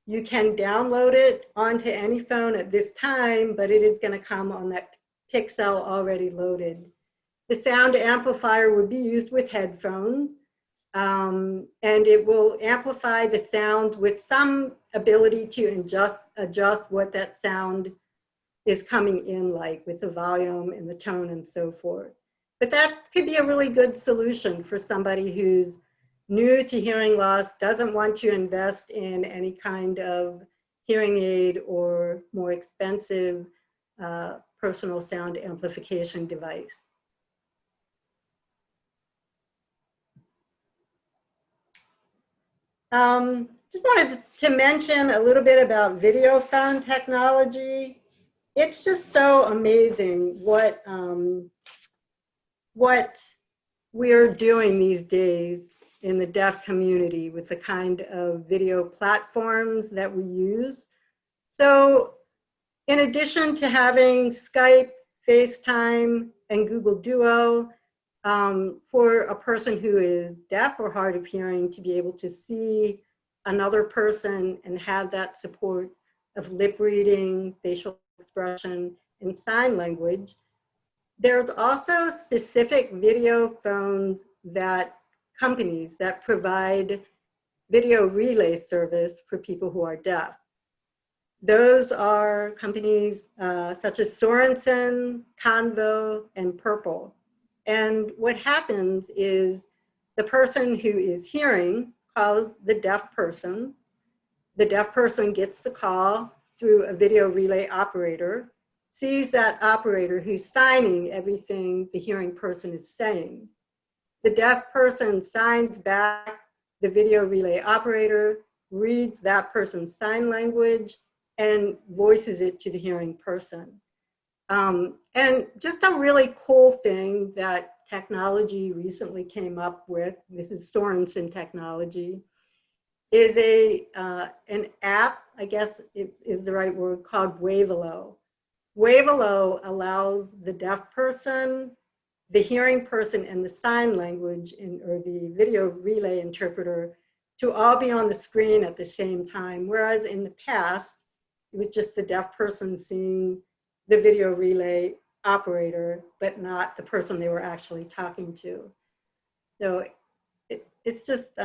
You can download it onto any phone at this time, but it is going to come on that Pixel already loaded. The sound amplifier would be used with headphones, and it will amplify the sound with some ability to adjust what that sound is coming in like with the volume and the tone and so forth. But that could be a really good solution for somebody who's new to hearing loss, doesn't want to invest in any kind of hearing aid or more expensive personal sound amplification device. Just wanted to mention a little bit about video phone technology. It's just so amazing what we're doing these days in the deaf community with the kind of video platforms that we use. So in addition to having Skype, FaceTime, and Google Duo, for a person who is deaf or hard of hearing to be able to see another person and have that support of lip reading, facial expression, and sign language, there's also specific video phones that companies that provide video relay service for people who are deaf. Those are companies such as Sorensen, Convo, and Purple. And what happens is the person who is hearing calls the deaf person. The deaf person gets the call through a video relay operator, sees that operator who's signing everything the hearing person is saying. The deaf person signs back the video relay operator, reads that person's sign language, and voices it to the hearing person. And just a really cool thing that technology recently came up with, this is Sorensen technology, is an app, I guess is the right word, called Wavelo. Wavelo allows the deaf person, the hearing person, and the sign language or the video relay interpreter to all be on the screen at the same time. Whereas in the past, it was just the deaf person seeing the video relay operator, but not the person they were actually talking to. So it's just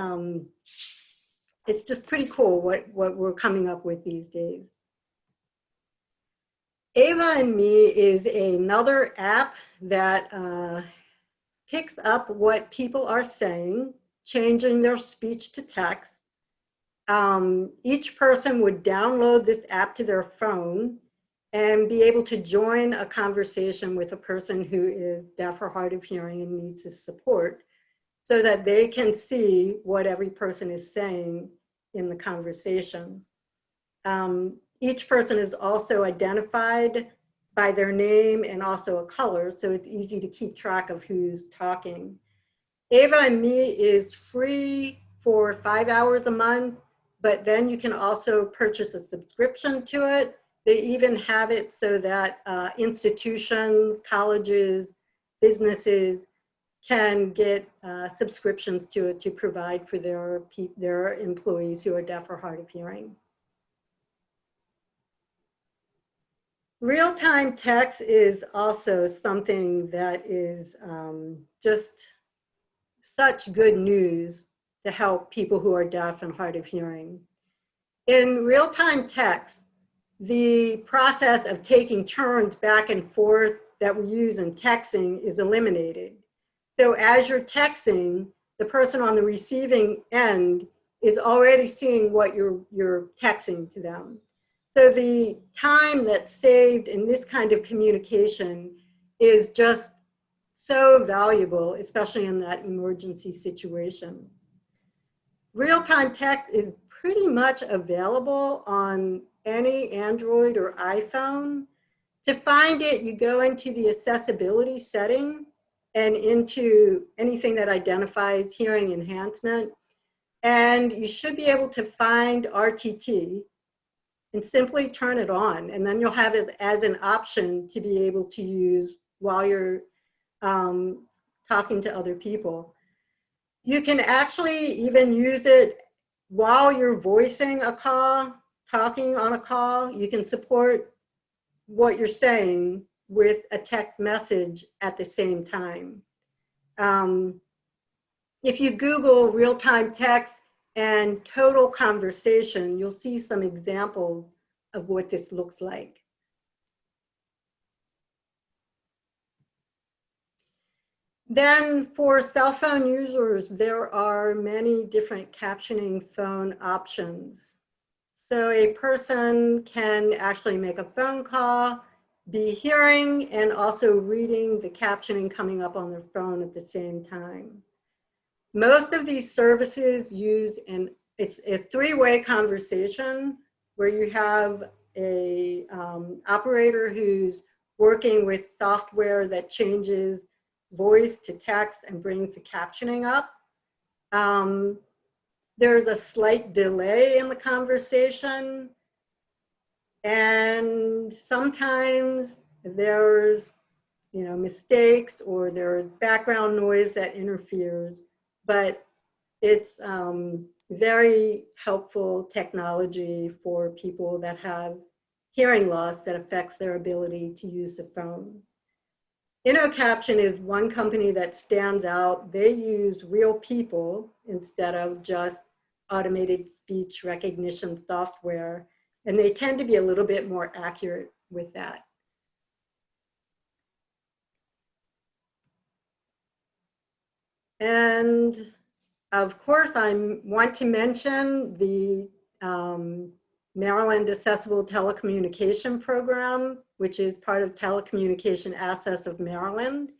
pretty cool what we're coming up with these days. Ava and Me is another app that picks up what people are saying, changing their speech to text. Each person would download this app to their phone and be able to join a conversation with a person who is deaf or hard of hearing and needs this support so that they can see what every person is saying in the conversation. Each person is also identified by their name and also a color, so it's easy to keep track of who's talking. Ava and Me is free for 5 hours a month, but then you can also purchase a subscription to it. They even have it so that institutions, colleges, businesses can get subscriptions to it to provide for their employees who are deaf or hard of hearing. Real-time text is also something that is just such good news to help people who are deaf and hard of hearing. In real-time text, the process of taking turns back and forth that we use in texting is eliminated. So as you're texting, the person on the receiving end is already seeing what you're texting to them. So the time that's saved in this kind of communication is just so valuable, especially in that emergency situation. Real-time text is pretty much available on any Android or iPhone. To find it, you go into the accessibility setting and into anything that identifies hearing enhancement. And you should be able to find RTT and simply turn it on. And then you'll have it as an option to be able to use while you're talking to other people. You can actually even use it while you're voicing a call, talking on a call. You can support what you're saying with a text message at the same time. If you Google real-time text and total conversation, you'll see some examples of what this looks like. Then for cell phone users, there are many different captioning phone options. So a person can actually make a phone call, be hearing, and also reading the captioning coming up on their phone at the same time. Most of these services use it's a three-way conversation where you have a operator who's working with software that changes voice to text and brings the captioning up. There's a slight delay in the conversation, and sometimes there's mistakes or there's background noise that interferes, but it's very helpful technology for people that have hearing loss that affects their ability to use the phone. InnoCaption is one company that stands out. They use real people instead of just automated speech recognition software, and they tend to be a little bit more accurate with that. And of course, I want to mention the Maryland Accessible Telecommunication Program, which is part of Telecommunication Access of Maryland.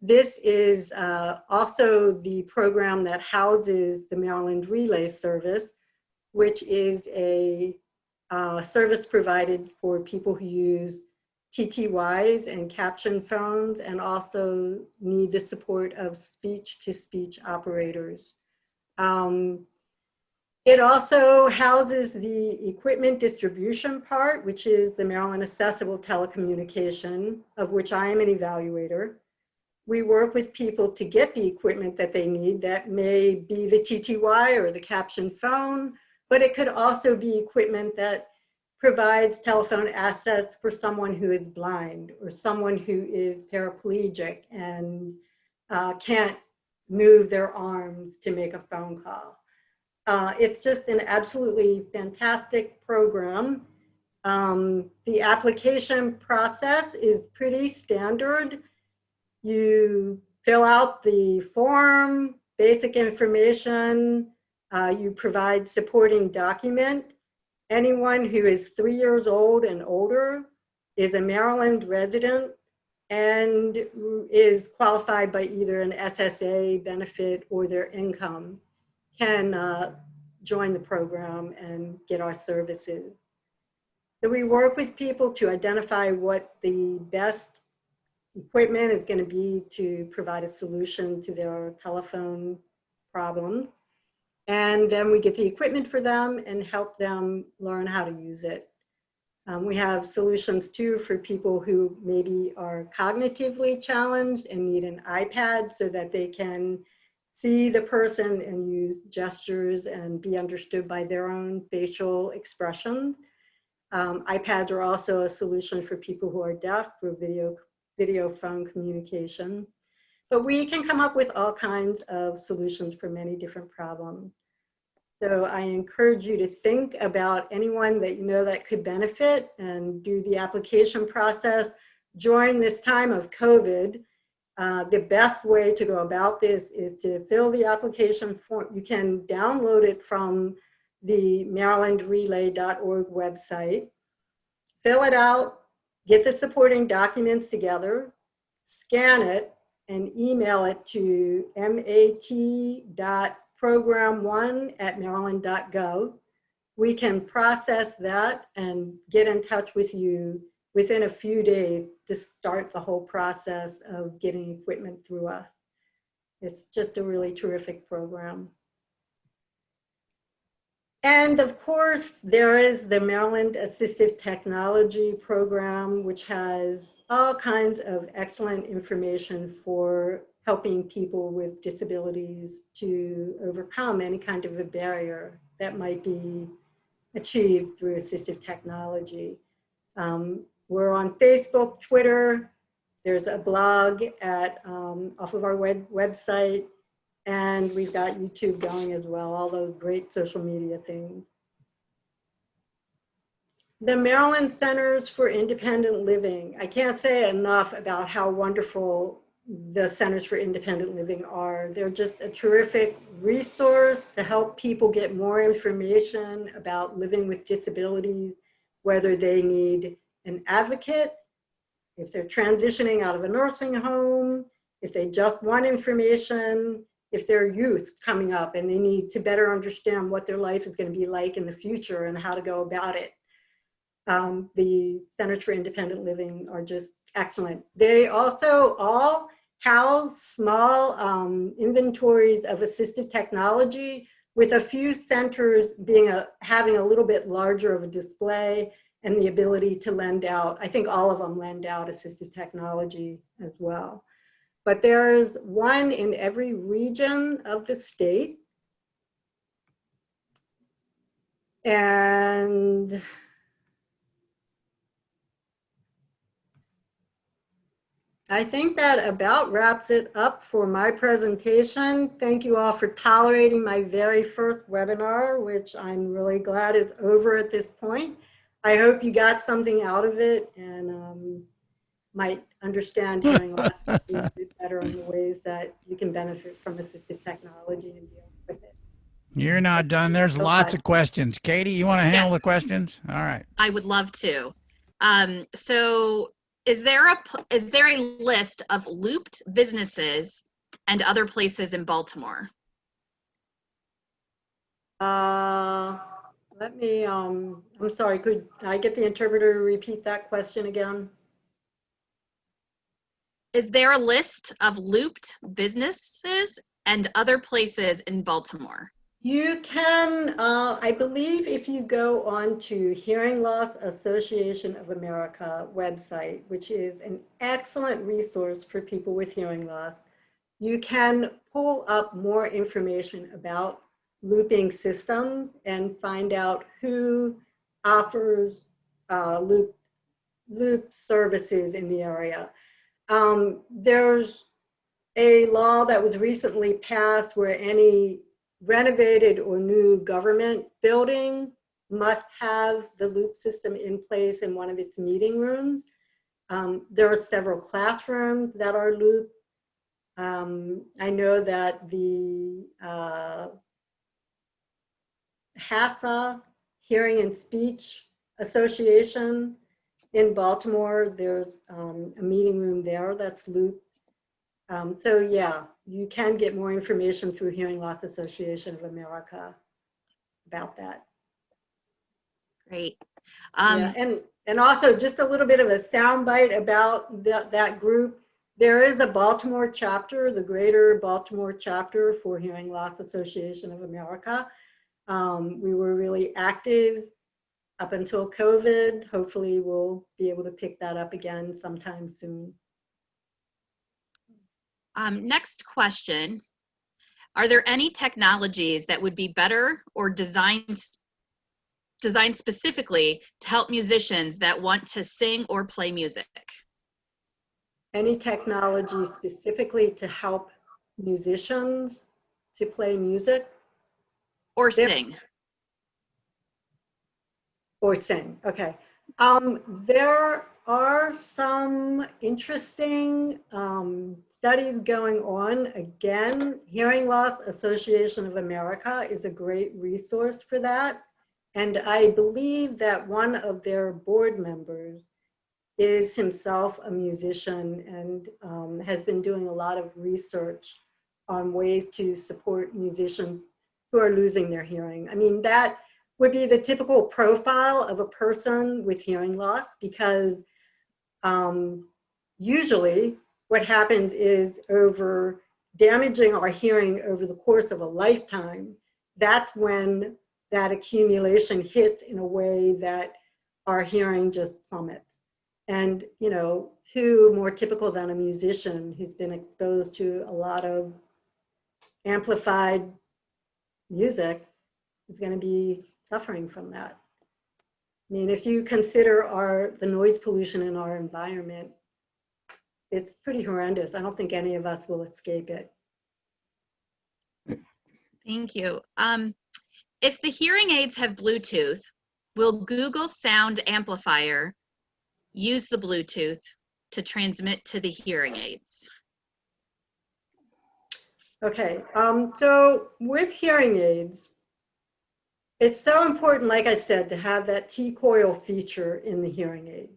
This is also the program that houses the Maryland Relay Service, which is a service provided for people who use TTYs and caption phones and also need the support of speech-to-speech operators. It also houses the equipment distribution part, which is the Maryland Accessible Telecommunication, of which I am an evaluator. We work with people to get the equipment that they need. That may be the TTY or the caption phone, but it could also be equipment that provides telephone access for someone who is blind or someone who is paraplegic and can't move their arms to make a phone call. It's just an absolutely fantastic program. The application process is pretty standard. You fill out the form, basic information, you provide supporting document. Anyone who is 3 years old and older is a Maryland resident and is qualified by either an SSA benefit or their income can join the program and get our services. So we work with people to identify what the best equipment is going to be to provide a solution to their telephone problems. And then we get the equipment for them and help them learn how to use it. We have solutions too for people who maybe are cognitively challenged and need an iPad so that they can see the person and use gestures and be understood by their own facial expressions. iPads are also a solution for people who are deaf for video phone communication. But we can come up with all kinds of solutions for many different problems. So I encourage you to think about anyone that you know that could benefit and do the application process during this time of COVID. The best way to go about this is to fill the application form. You can download it from the marylandrelay.org website, fill it out, get the supporting documents together, scan it, and email it to mat.program1@maryland.gov. We can process that and get in touch with you within a few days to start the whole process of getting equipment through us. It's just a really terrific program. And of course, there is the Maryland Assistive Technology Program, which has all kinds of excellent information for helping people with disabilities to overcome any kind of a barrier that might be achieved through assistive technology. We're on Facebook, Twitter. There's a blog at off of our website. And we've got YouTube going as well, all those great social media things. The Maryland Centers for Independent Living. I can't say enough about how wonderful the Centers for Independent Living are. They're just a terrific resource to help people get more information about living with disabilities, whether they need an advocate, if they're transitioning out of a nursing home, if they just want information, if they're youth coming up and they need to better understand what their life is going to be like in the future and how to go about it. The Centers for Independent Living are just excellent. They also all house small inventories of assistive technology, with a few centers having a little bit larger of a display and the ability to lend out. I think all of them lend out assistive technology as well. But there's one in every region of the state. And I think that about wraps it up for my presentation. Thank you all for tolerating my very first webinar, which I'm really glad is over at this point. I hope you got something out of it and might understand hearing loss a little bit better in the ways that you can benefit from assistive technology and deal with it. You're not done. There's lots of questions. Katie, you want to handle the questions? All right. I would love to. So is there a list of looped businesses and other places in Baltimore? Let me, I'm sorry, could I get the interpreter to repeat that question again? Is there a list of looped businesses and other places in Baltimore? You can, I believe if you go on to Hearing Loss Association of America website, which is an excellent resource for people with hearing loss, you can pull up more information about looping systems and find out who offers loop services in the area. There's a law that was recently passed where any renovated or new government building must have the loop system in place in one of its meeting rooms. There are several classrooms that are looped. I know that the HASA, Hearing and Speech Association in Baltimore, there's a meeting room there that's looped. So yeah, you can get more information through Hearing Loss Association of America about that. Great. Yeah, and also just a little bit of a soundbite about that group. There is a Baltimore chapter, the Greater Baltimore chapter for Hearing Loss Association of America. We were really active up until COVID. Hopefully we'll be able to pick that up again sometime soon. Next question. Are there any technologies that would be better or designed designed specifically to help musicians that want to sing or play music? Any technology specifically to help musicians to play music? Or sing. Or sing, okay. There are some interesting studies going on. Again, Hearing Loss Association of America is a great resource for that. And I believe that one of their board members is himself a musician and has been doing a lot of research on ways to support musicians who are losing their hearing. I mean, that would be the typical profile of a person with hearing loss, because usually what happens is, over damaging our hearing over the course of a lifetime, that's when that accumulation hits in a way that our hearing just plummets. And, you know, who more typical than a musician who's been exposed to a lot of amplified music is going to be suffering from that. I mean, if you consider the noise pollution in our environment, it's pretty horrendous. I don't think any of us will escape it. Thank you. If the hearing aids have Bluetooth, will Google Sound Amplifier use the Bluetooth to transmit to the hearing aids? Okay, so with hearing aids, it's so important, like I said, to have that T-coil feature in the hearing aid.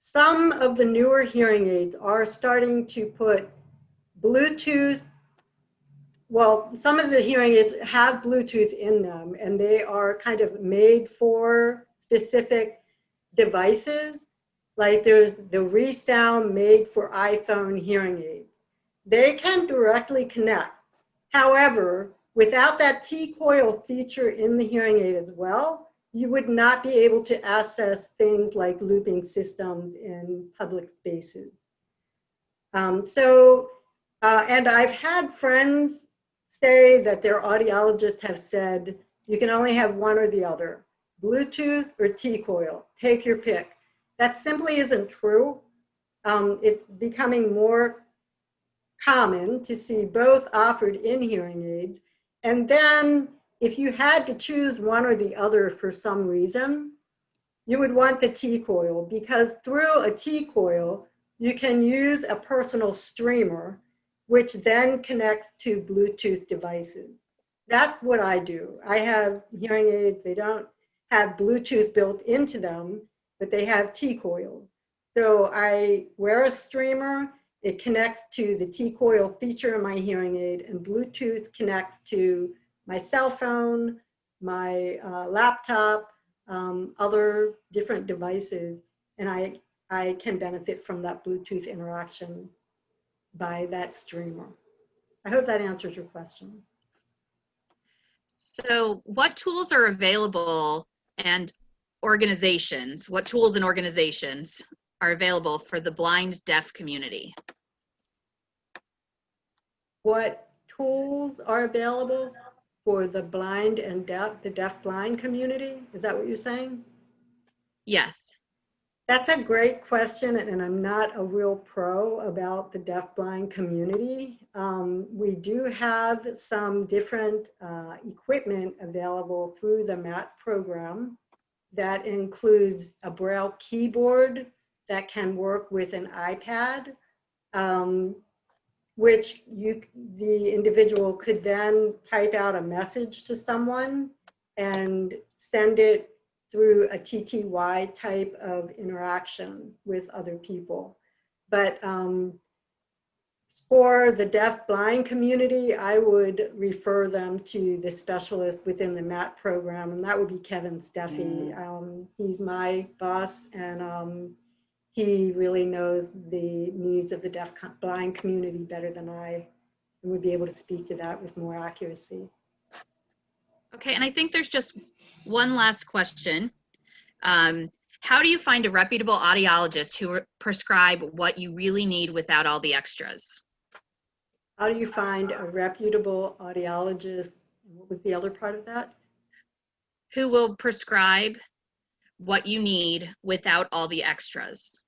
Some of the newer hearing aids are starting to put Bluetooth, well, some of the hearing aids have Bluetooth in them, and they are kind of made for specific devices. Like there's the ReSound made for iPhone hearing aids. They can directly connect. However, without that T-coil feature in the hearing aid as well, you would not be able to access things like looping systems in public spaces. And I've had friends say that their audiologists have said, you can only have one or the other, Bluetooth or T-coil, take your pick. That simply isn't true. It's becoming more common to see both offered in hearing aids. And then if you had to choose one or the other for some reason, you would want the T-coil, because through a T-coil, you can use a personal streamer, which then connects to Bluetooth devices. That's what I do. I have hearing aids, they don't have Bluetooth built into them, but they have T-coils. So I wear a streamer, it connects to the T-coil feature in my hearing aid, and Bluetooth connects to my cell phone, my laptop, other different devices, and I can benefit from that Bluetooth interaction by that streamer. I hope that answers your question. So what tools are available and organizations, what tools and organizations are available for the blind deaf community? What tools are available for the blind and deaf, the deaf blind community? Is that what you're saying? Yes. That's a great question, and I'm not a real pro about the deaf-blind community. We do have some different equipment available through the MAT program that includes a Braille keyboard that can work with an iPad, which the individual could then type out a message to someone and send it through a TTY type of interaction with other people. But for the deaf-blind community, I would refer them to the specialist within the MAT program, and that would be Kevin Steffi. He's my boss, and he really knows the needs of the deaf-blind community better than I, and would be able to speak to that with more accuracy. Okay, and I think there's just one last question. How do you find a reputable audiologist who prescribe what you really need without all the extras? How do you find a reputable audiologist? What was the other part of that? who will prescribe what you need without all the extras?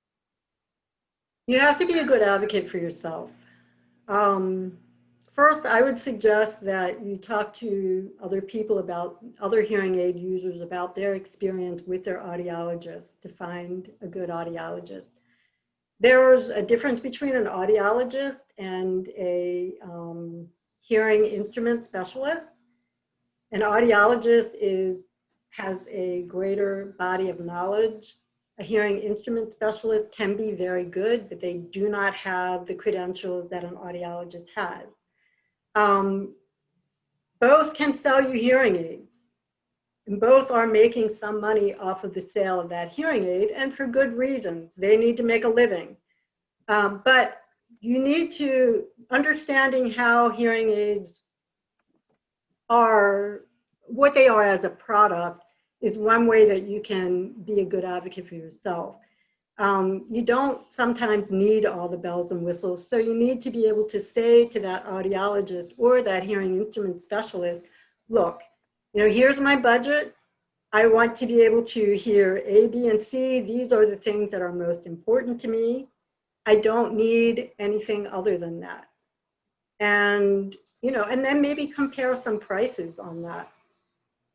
You have to be a good advocate for yourself. First, I would suggest that you talk to other people about other hearing aid users about their experience with their audiologist to find a good audiologist. There's a difference between an audiologist and a hearing instrument specialist. An audiologist has a greater body of knowledge. A hearing instrument specialist can be very good, but they do not have the credentials that an audiologist has. Both can sell you hearing aids, and both are making some money off of the sale of that hearing aid, and for good reasons. They need to make a living. But you need to, understanding how hearing aids are, what they are as a product, is one way that you can be a good advocate for yourself. You don't sometimes need all the bells and whistles, so you need to be able to say to that audiologist or that hearing instrument specialist, look, here's my budget. I want to be able to hear A, B, and C. These are the things that are most important to me. I don't need anything other than that. And, and then maybe compare some prices on that.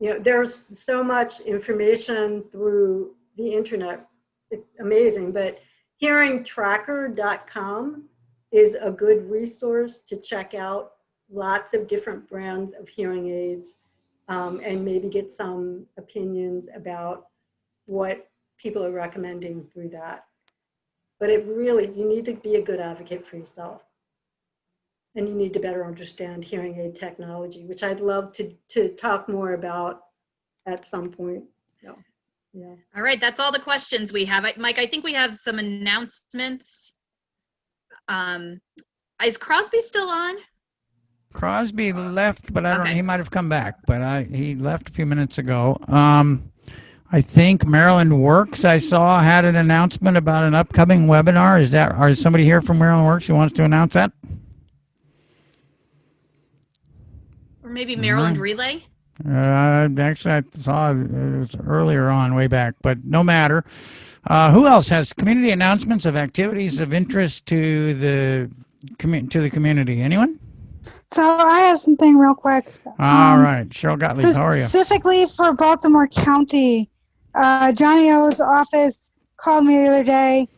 There's so much information through the internet. It's amazing, but hearingtracker.com is a good resource to check out lots of different brands of hearing aids and maybe get some opinions about what people are recommending through that. But you need to be a good advocate for yourself. And you need to better understand hearing aid technology, which I'd love to talk more about at some point. So, yeah. All right, that's all the questions we have. Mike, I think we have some announcements. Is Crosby still on? Crosby left, but I don't. Okay. He might have come back, but he left a few minutes ago. I think Maryland Works, I saw, had an announcement about an upcoming webinar. Is somebody here from Maryland Works who wants to announce that? Or maybe Maryland Relay? Actually, I saw it was earlier on, way back, but no matter. Who else has community announcements of activities of interest to the community? Anyone? So I have something real quick. All right, Cheryl Gottlieb, how are you? Specifically for Baltimore County, Johnny O's office called me the other day.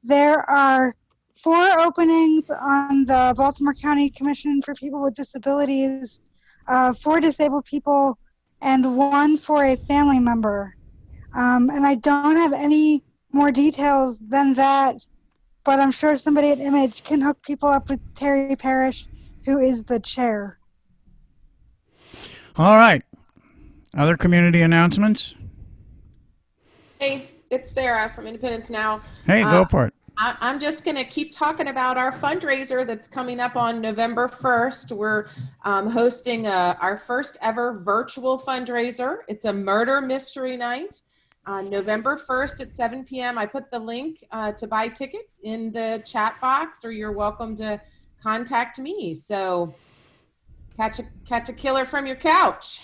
There are 4 openings on the Baltimore County Commission for People with Disabilities, 4 disabled people, and 1 for a family member. And I don't have any more details than that, but I'm sure somebody at Image can hook people up with Terry Parrish, who is the chair. All right. Other community announcements? Hey, it's Sarah from Independence Now. Hey, go for it. I'm just going to keep talking about our fundraiser that's coming up on November 1st. We're hosting our first ever virtual fundraiser. It's a murder mystery night on November 1st at 7 p.m. I put the link to buy tickets in the chat box, or you're welcome to contact me. So catch a killer from your couch.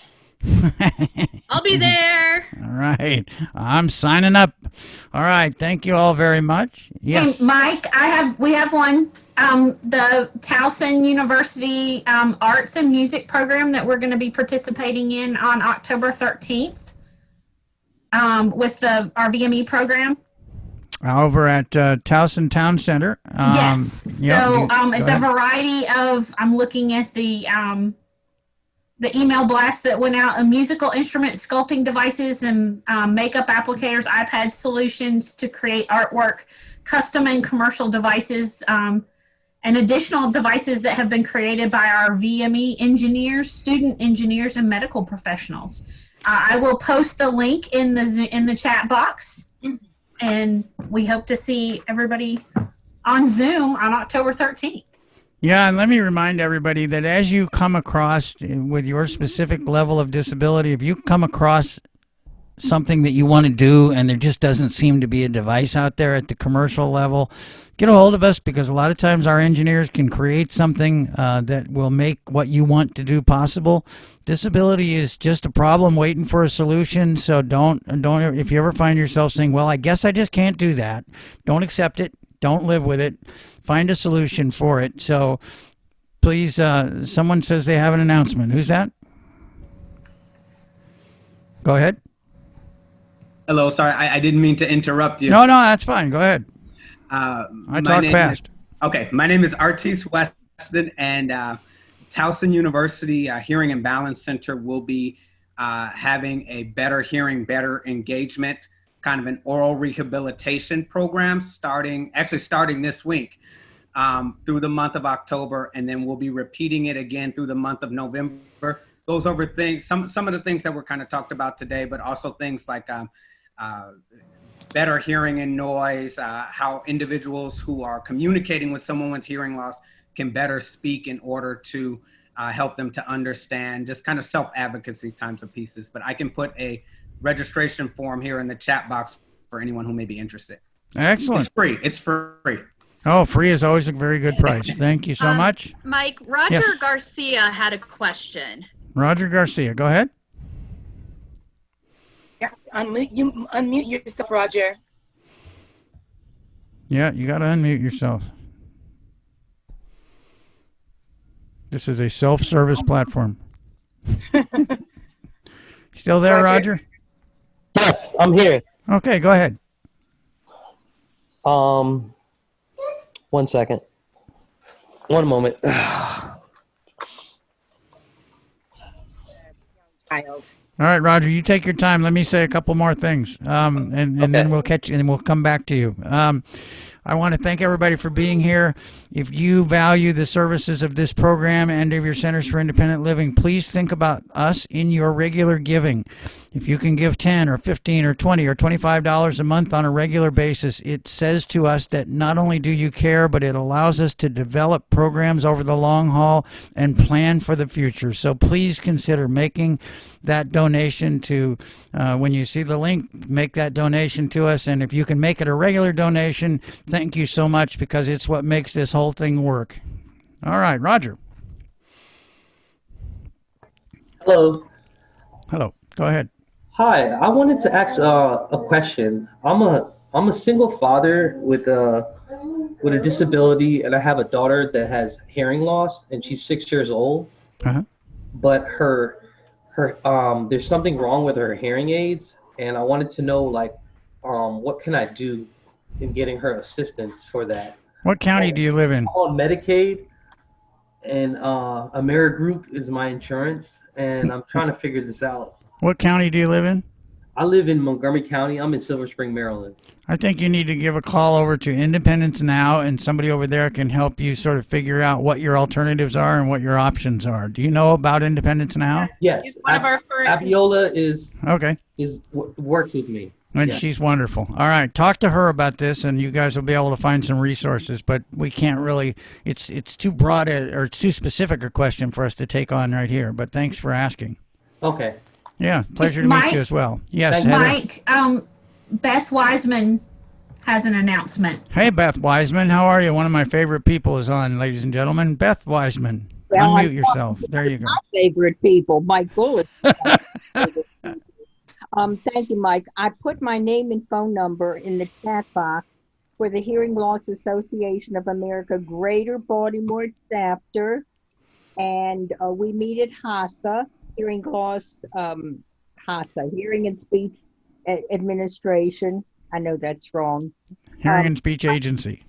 I'll be there. All right. I'm signing up. All right. Thank you all very much. Yes. Hey, Mike, we have one. The Towson University Arts and Music program that we're going to be participating in on October 13th with our VME program. Over at Towson Town Center. Yes. Yep, So it's a ahead. variety of, I'm looking at the email blast that went out, musical instrument sculpting devices and makeup applicators, iPad solutions to create artwork, custom and commercial devices, and additional devices that have been created by our VME engineers, student engineers, and medical professionals. I will post the link in the chat box, and we hope to see everybody on Zoom on October 13th. Yeah, and let me remind everybody that as you come across with your specific level of disability, if you come across something that you want to do and there just doesn't seem to be a device out there at the commercial level, get a hold of us, because a lot of times our engineers can create something that will make what you want to do possible. Disability is just a problem waiting for a solution. So don't, if you ever find yourself saying, well, I guess I just can't do that, don't accept it. Don't live with it. Find a solution for it. So please, someone says they have an announcement. Who's that? Go ahead. Hello, sorry, I didn't mean to interrupt you. No, that's fine. Go ahead. I talk fast. Okay, my name is Artis Weston, and Towson University Hearing and Balance Center will be having a Better Hearing, Better Engagement, kind of an oral rehabilitation program starting this week through the month of October, and then we'll be repeating it again through the month of November. Those over things, some of the things that were kind of talked about today, but also things like better hearing and noise, how individuals who are communicating with someone with hearing loss can better speak in order to help them to understand, just kind of self-advocacy types of pieces. But I can put a registration form here in the chat box for anyone who may be interested. Excellent. It's free. It's free. Oh, free is always a very good price. Thank you so much. Mike, Roger Yes. Garcia had a question. Roger Garcia, go ahead. Yeah, unmute yourself, Roger. Yeah, you got to unmute yourself. This is a self-service platform. Still there, Roger? Yes, I'm here. Okay, go ahead. 1 second. 1 moment. All right, Roger, you take your time. Let me say a couple more things, and then we'll catch you, and we'll come back to you. I want to thank everybody for being here. If you value the services of this program and of your Centers for Independent Living, please think about us in your regular giving. If you can give $10 or $15 or $20 or $25 a month on a regular basis, it says to us that not only do you care, but it allows us to develop programs over the long haul and plan for the future. So please consider making that donation to, when you see the link, make that donation to us. And if you can make it a regular donation, thank you so much, because it's what makes this whole thing work. All right, Roger. Hello. Hello. Go ahead. Hi, I wanted to ask a question. I'm a single father with a disability, and I have a daughter that has hearing loss, and she's 6 years old. Uh-huh. But her there's something wrong with her hearing aids, and I wanted to know, like, what can I do in getting her assistance for that? What county do you live in? I'm on Medicaid, and AmeriGroup is my insurance, and I'm trying to figure this out. What county do you live in? I live in Montgomery County. I'm in Silver Spring, Maryland. I think you need to give a call over to Independence Now, and somebody over there can help you sort of figure out what your alternatives are and what your options are. Do you know about Independence Now? Yes. He's one of our current. Abiola works with me. And Yeah. she's wonderful. All right, talk to her about this, and you guys will be able to find some resources. But we can't really. It's too broad or it's too specific a question for us to take on right here. But thanks for asking. Okay. Yeah, pleasure to meet you as well. Yes, Heather. Mike, Beth Wiseman has an announcement. Hey, Beth Wiseman, how are you? One of my favorite people is on, ladies and gentlemen. Beth Wiseman, Well, unmute yourself. There you go. My favorite people, Mike Bullis. Thank you, Mike. I put my name and phone number in the chat box for the Hearing Loss Association of America Greater Baltimore chapter, and we meet at HASA, Hearing Loss, HASA, Hearing and Speech Administration. I know that's wrong. Hearing and Speech Agency.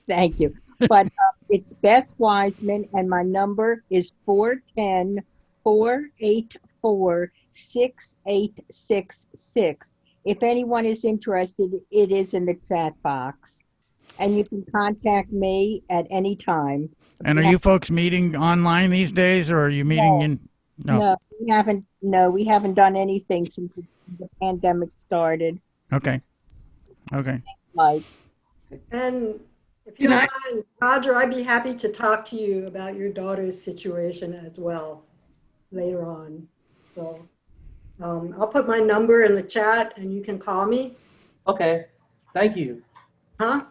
Thank you. But it's Beth Wiseman, and my number is 410-484-6866. If anyone is interested, it is in the chat box. And you can contact me at any time. And are you folks meeting online these days, or are you meeting in? No, we haven't. No, we haven't done anything since the pandemic started. Okay. Okay. Mike. And if you don't mind, Roger, I'd be happy to talk to you about your daughter's situation as well later on. So I'll put my number in the chat and you can call me. Okay. Thank you. Huh?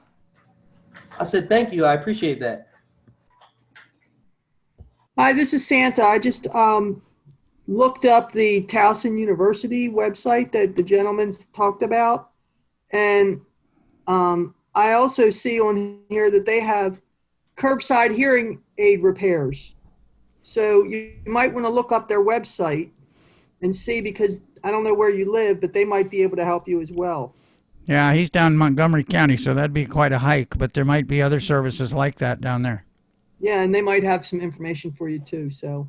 I said thank you. I appreciate that. Hi, this is Santa. I just looked up the Towson University website that the gentleman's talked about. And I also see on here that they have curbside hearing aid repairs. So you might want to look up their website and see, because I don't know where you live, but they might be able to help you as well. Yeah, he's down in Montgomery County, so that'd be quite a hike, but there might be other services like that down there. Yeah, and they might have some information for you too. So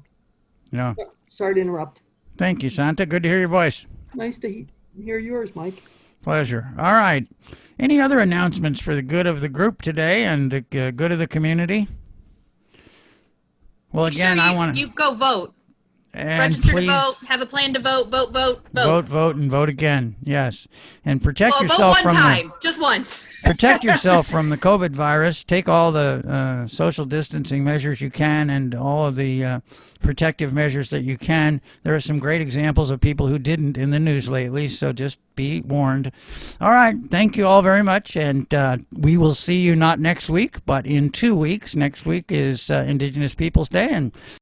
Yeah. sorry to interrupt. Thank you, Santa. Good to hear your voice. Nice to hear yours, Mike. Pleasure. All right. Any other announcements for the good of the group today and the good of the community? Well, again, I want to... You go vote. And register please, to vote, have a plan to vote, vote, vote, vote, vote, and vote again. Yes. And protect well, yourself vote one from time, just once. Protect yourself from the COVID virus. Take all the social distancing measures you can and all of the protective measures that you can. There are some great examples of people who didn't in the news lately, so just be warned. All right. Thank you all very much, and we will see you not next week, but in 2 weeks. Next week is Indigenous Peoples Day, and